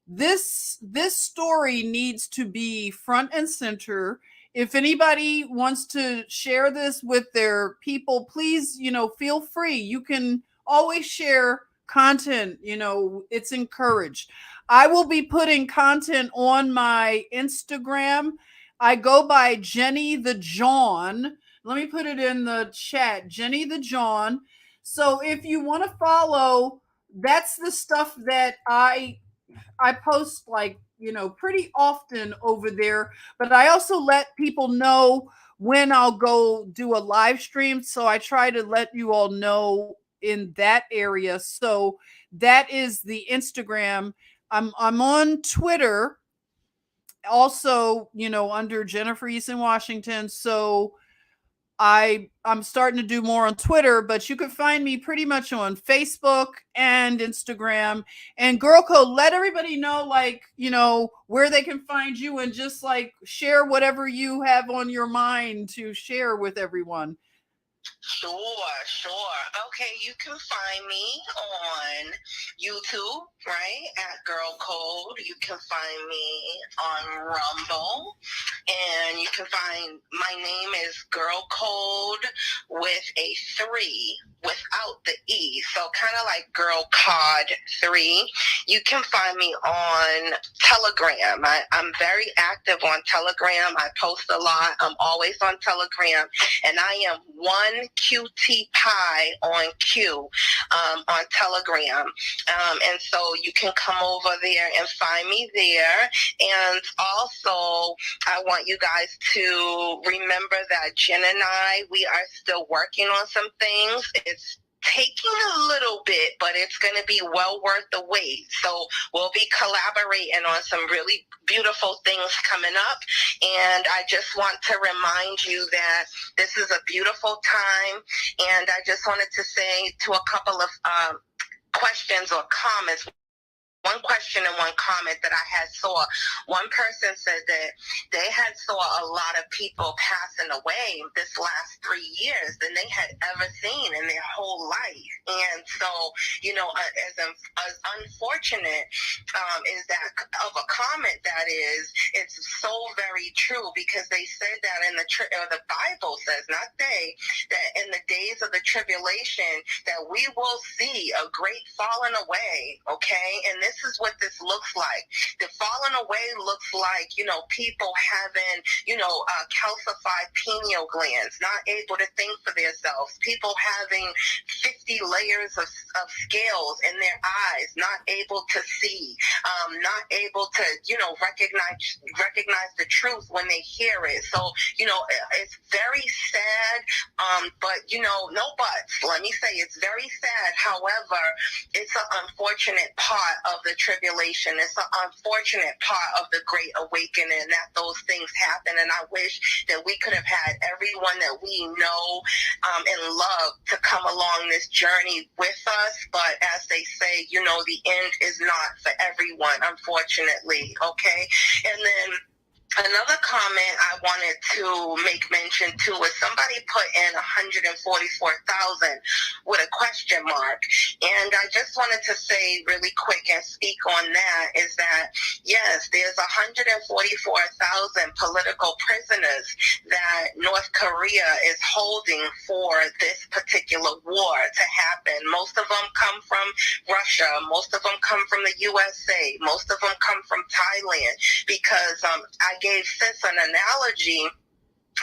this story needs to be front and center. If anybody wants to share this with their people, please, feel free. You can always share content, it's encouraged. I will be putting content on my Instagram. I go by Jenny the John. Let me put it in the chat, Jenny the John. So if you want to follow, that's the stuff that I post, like, pretty often over there. But I also let people know when I'll go do a live stream. So I try to let you all know in that area. So that is the Instagram. I'm on Twitter also, under Jennifer Easton Washington. So I'm starting to do more on Twitter, but you can find me pretty much on Facebook and Instagram. And GirlCode, let everybody know, where they can find you, and just share whatever you have on your mind to share with everyone. Sure. Okay, you can find me on YouTube, right, at GirlCode. You can find me on Rumble, and you can find, my name is GirlCode with a 3 without the E, so kind of like GirlCode 3. You can find me on Telegram. I'm very active on Telegram. I post a lot. I'm always on Telegram, and I am one QT Pie on Q on Telegram. And so you can come over there and find me there. And also, I want you guys to remember that Jen and I, we are still working on some things. It's taking a little bit, but it's going to be well worth the wait. So we'll be collaborating on some really beautiful things coming up. And I just want to remind you that this is a beautiful time. And I just wanted to say to a couple of questions or comments. one question and one comment that I had saw. One person said that they had saw a lot of people passing away this last 3 years than they had ever seen in their whole life. And so, as unfortunate is that of a comment that is, it's so very true, because they said that in the Bible says, not they, that in the days of the tribulation that we will see a great falling away, okay? And this is what this looks like. The falling away looks like, people having, calcified pineal glands, not able to think for themselves, people having 50 layers of scales in their eyes, not able to see, not able to, recognize the truth when they hear it. So, it's very sad, but, no buts. Let me say it's very sad. However, it's an unfortunate part of the tribulation. It's an unfortunate part of the Great Awakening that those things happen. And I wish that we could have had everyone that we know and love to come along this journey with us. But as they say, the end is not for everyone, unfortunately. Okay. And then another comment I wanted to make mention to was somebody put in 144,000 with a question mark. And I just wanted to say really quick and speak on that is that, yes, there's 144,000 political prisoners that North Korea is holding for this particular war to happen. Most of them come from Russia. Most of them come from the USA. Most of them come from Thailand, because I gave Sis an analogy,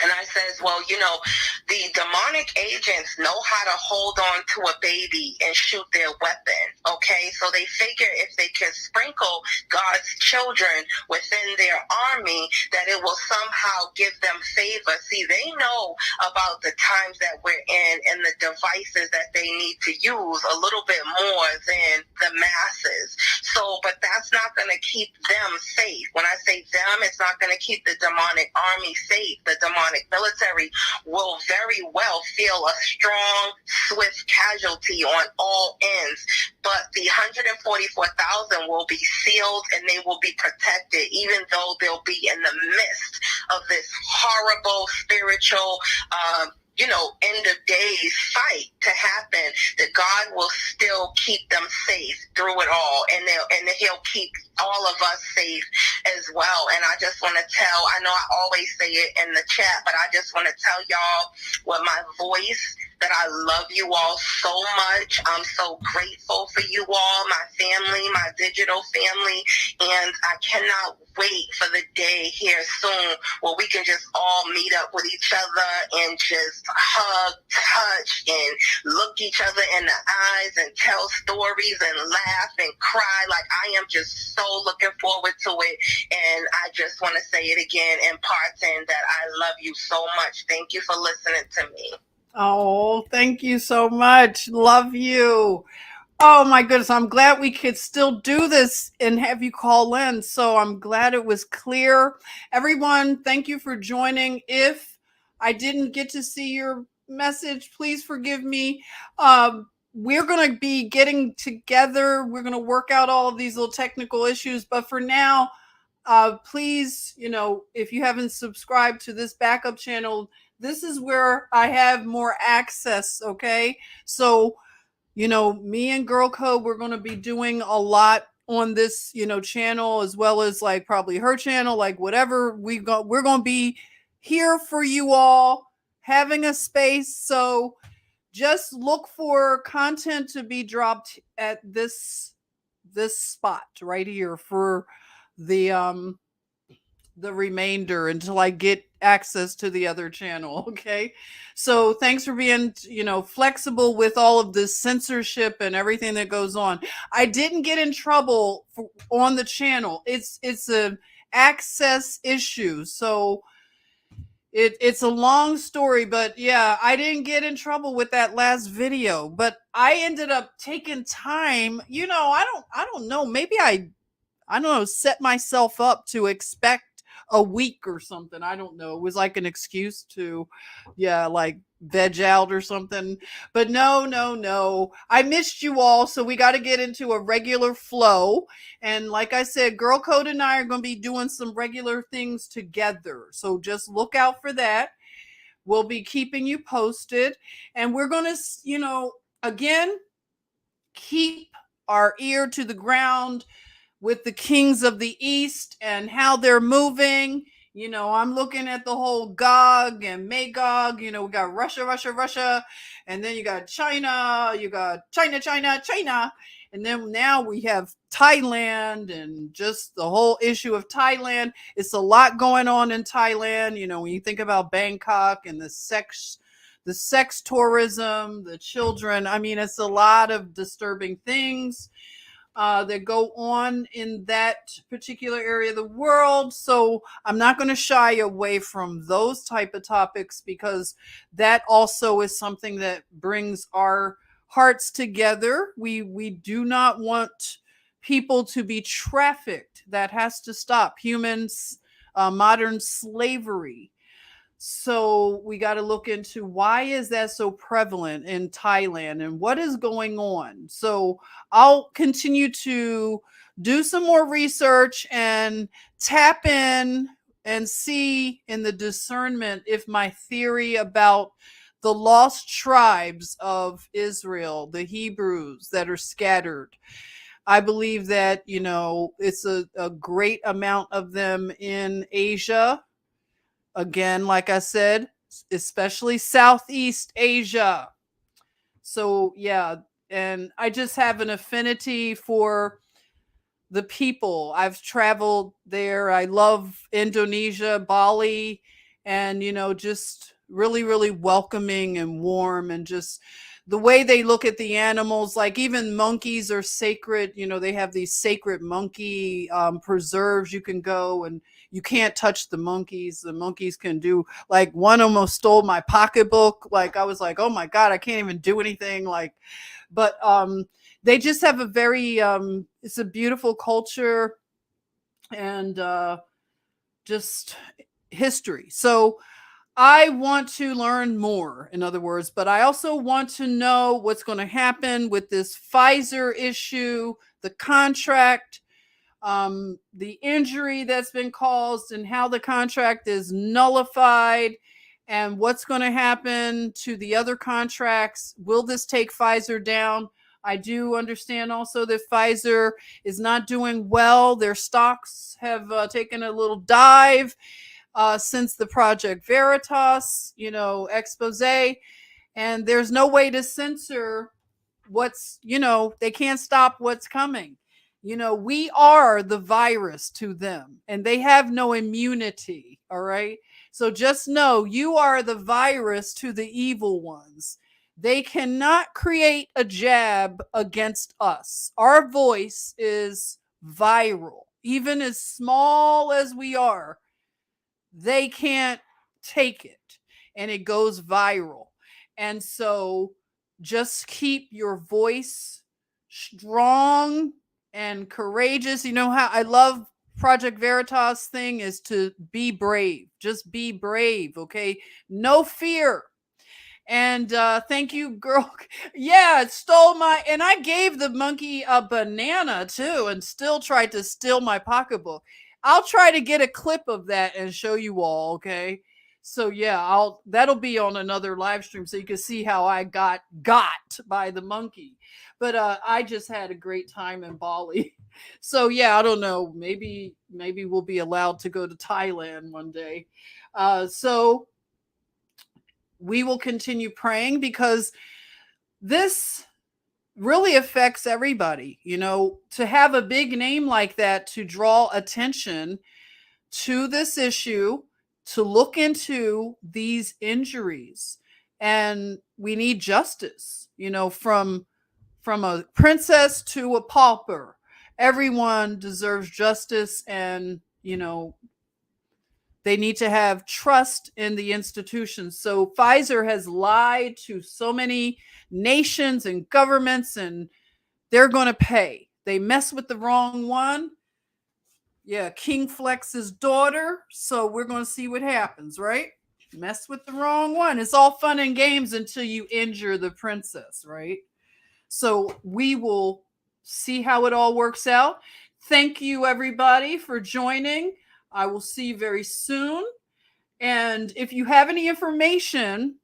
and I says, well, the demonic agents know how to hold on to a baby and shoot their weapon, okay? So they figure if they can sprinkle God's children within their army, that it will somehow give them favor. See, they know about the times that we're in and the devices that they need to use a little bit more than the masses. So, but that's not going to keep them safe. When I say them, it's not going to keep the demonic army safe. The demonic military will very well feel a strong, swift casualty on all ends. But the 144,000 will be sealed and they will be protected, even though they'll be in the midst of this horrible spiritual end of days fight to happen, that God will still keep them safe through it all, and he'll keep all of us safe as well. And I just want to I know I always say it in the chat, but I just want to tell y'all with my voice that I love you all so much. I'm so grateful for you all, my family, my digital family, and I cannot wait for the day here soon where we can just all meet up with each other and just hug, touch, and look each other in the eyes and tell stories and laugh and cry. Like, I am just so looking forward to it. And I just want to say it again in parting that I love you so much. Thank you for listening to me. Oh, thank you so much. Love you. Oh my goodness. I'm glad we could still do this and have you call in. So I'm glad it was clear. Everyone, thank you for joining. If I didn't get to see your message, please forgive me. We're going to be getting together. We're going to work out all of these little technical issues. But for now, please, if you haven't subscribed to this backup channel, this is where I have more access. Okay. So, me and GirlCode, we're going to be doing a lot on this, channel, as well as like probably her channel, like whatever we're going to be here for you all, having a space. So just look for content to be dropped at this spot right here for the remainder until I get access to the other channel. Okay. So thanks for being, flexible with all of this censorship and everything that goes on. I didn't get in trouble on the channel. It's a access issue. So it's a long story, but yeah, I didn't get in trouble with that last video, but I ended up taking time, I don't know. Maybe I don't know, set myself up to expect a week or something. I don't know. It was like an excuse to, yeah, like veg out or something. But no. I missed you all. So we got to get into a regular flow. And like I said, GirlCode and I are going to be doing some regular things together. So just look out for that. We'll be keeping you posted. And we're going to, again, keep our ear to the ground with the kings of the East and how they're moving. I'm looking at the whole Gog and Magog. We got Russia, and then you got China, China. And then now we have Thailand and just the whole issue of Thailand. It's a lot going on in Thailand. When you think about Bangkok and the sex tourism, the children, it's a lot of disturbing things that go on in that particular area of the world. So I'm not going to shy away from those type of topics, because that also is something that brings our hearts together. We do not want people to be trafficked. That has to stop. Humans, modern slavery. So we got to look into why is that so prevalent in Thailand and what is going on. So I'll continue to do some more research and tap in and see in the discernment if my theory about the lost tribes of Israel, the Hebrews that are scattered, I believe that, it's a great amount of them in Asia. Again, like I said, especially Southeast Asia. So, yeah. And I just have an affinity for the people. I've traveled there. I love Indonesia, Bali, and, just really, really welcoming and warm, and just the way they look at the animals. Like even monkeys are sacred. They have these sacred monkey preserves. You can go and you can't touch the monkeys. The monkeys can do, like, one almost stole my pocketbook. Like, I was like, oh my God, I can't even do anything. But they just have a very, it's a beautiful culture and just history. So I want to learn more, in other words, but I also want to know what's going to happen with this Pfizer issue, the contract, the injury that's been caused, and how the contract is nullified, and what's going to happen to the other contracts. Will this take Pfizer down? I do understand also that Pfizer is not doing well. Their stocks have taken a little dive since the Project Veritas, expose, and there's no way to censor what's, they can't stop what's coming. We are the virus to them, and they have no immunity. All right. So just know you are the virus to the evil ones. They cannot create a jab against us. Our voice is viral, even as small as we are. They can't take it, and it goes viral. And so just keep your voice strong and courageous. How I love Project Veritas thing is to be brave. Just be brave. Okay. No fear. And thank you, girl. Yeah, it stole and I gave the monkey a banana too, and still tried to steal my pocketbook. I'll try to get a clip of that and show you all. Okay. So yeah, that'll be on another live stream so you can see how I got by the monkey. But I just had a great time in Bali. So yeah, I don't know. Maybe we'll be allowed to go to Thailand one day. So we will continue praying, because this really affects everybody. To have a big name like that to draw attention to this issue, to look into these injuries, and we need justice, from a princess to a pauper. Everyone deserves justice, and they need to have trust in the institutions. So Pfizer has lied to so many nations and governments, and they're going to pay. They mess with the wrong one. Yeah, King Flex's daughter. So we're going to see what happens, right? Mess with the wrong one. It's all fun and games until you injure the princess, right? So we will see how it all works out. Thank you, everybody, for joining. I will see you very soon. And if you have any information,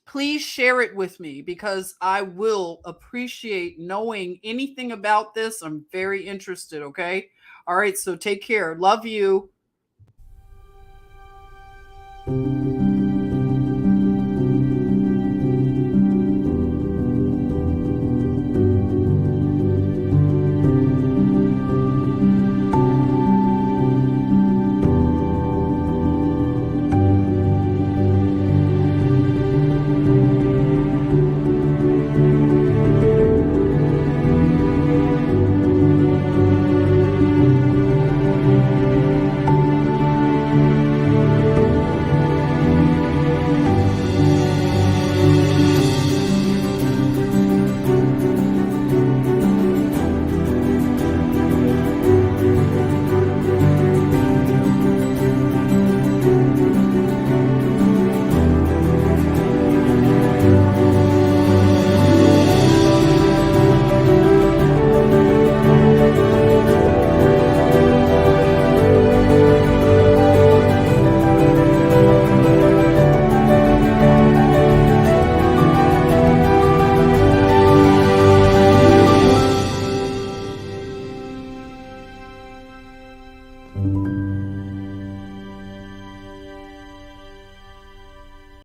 please share it with me because I will appreciate knowing anything about this. I'm very interested, okay? All right, so take care. Love you.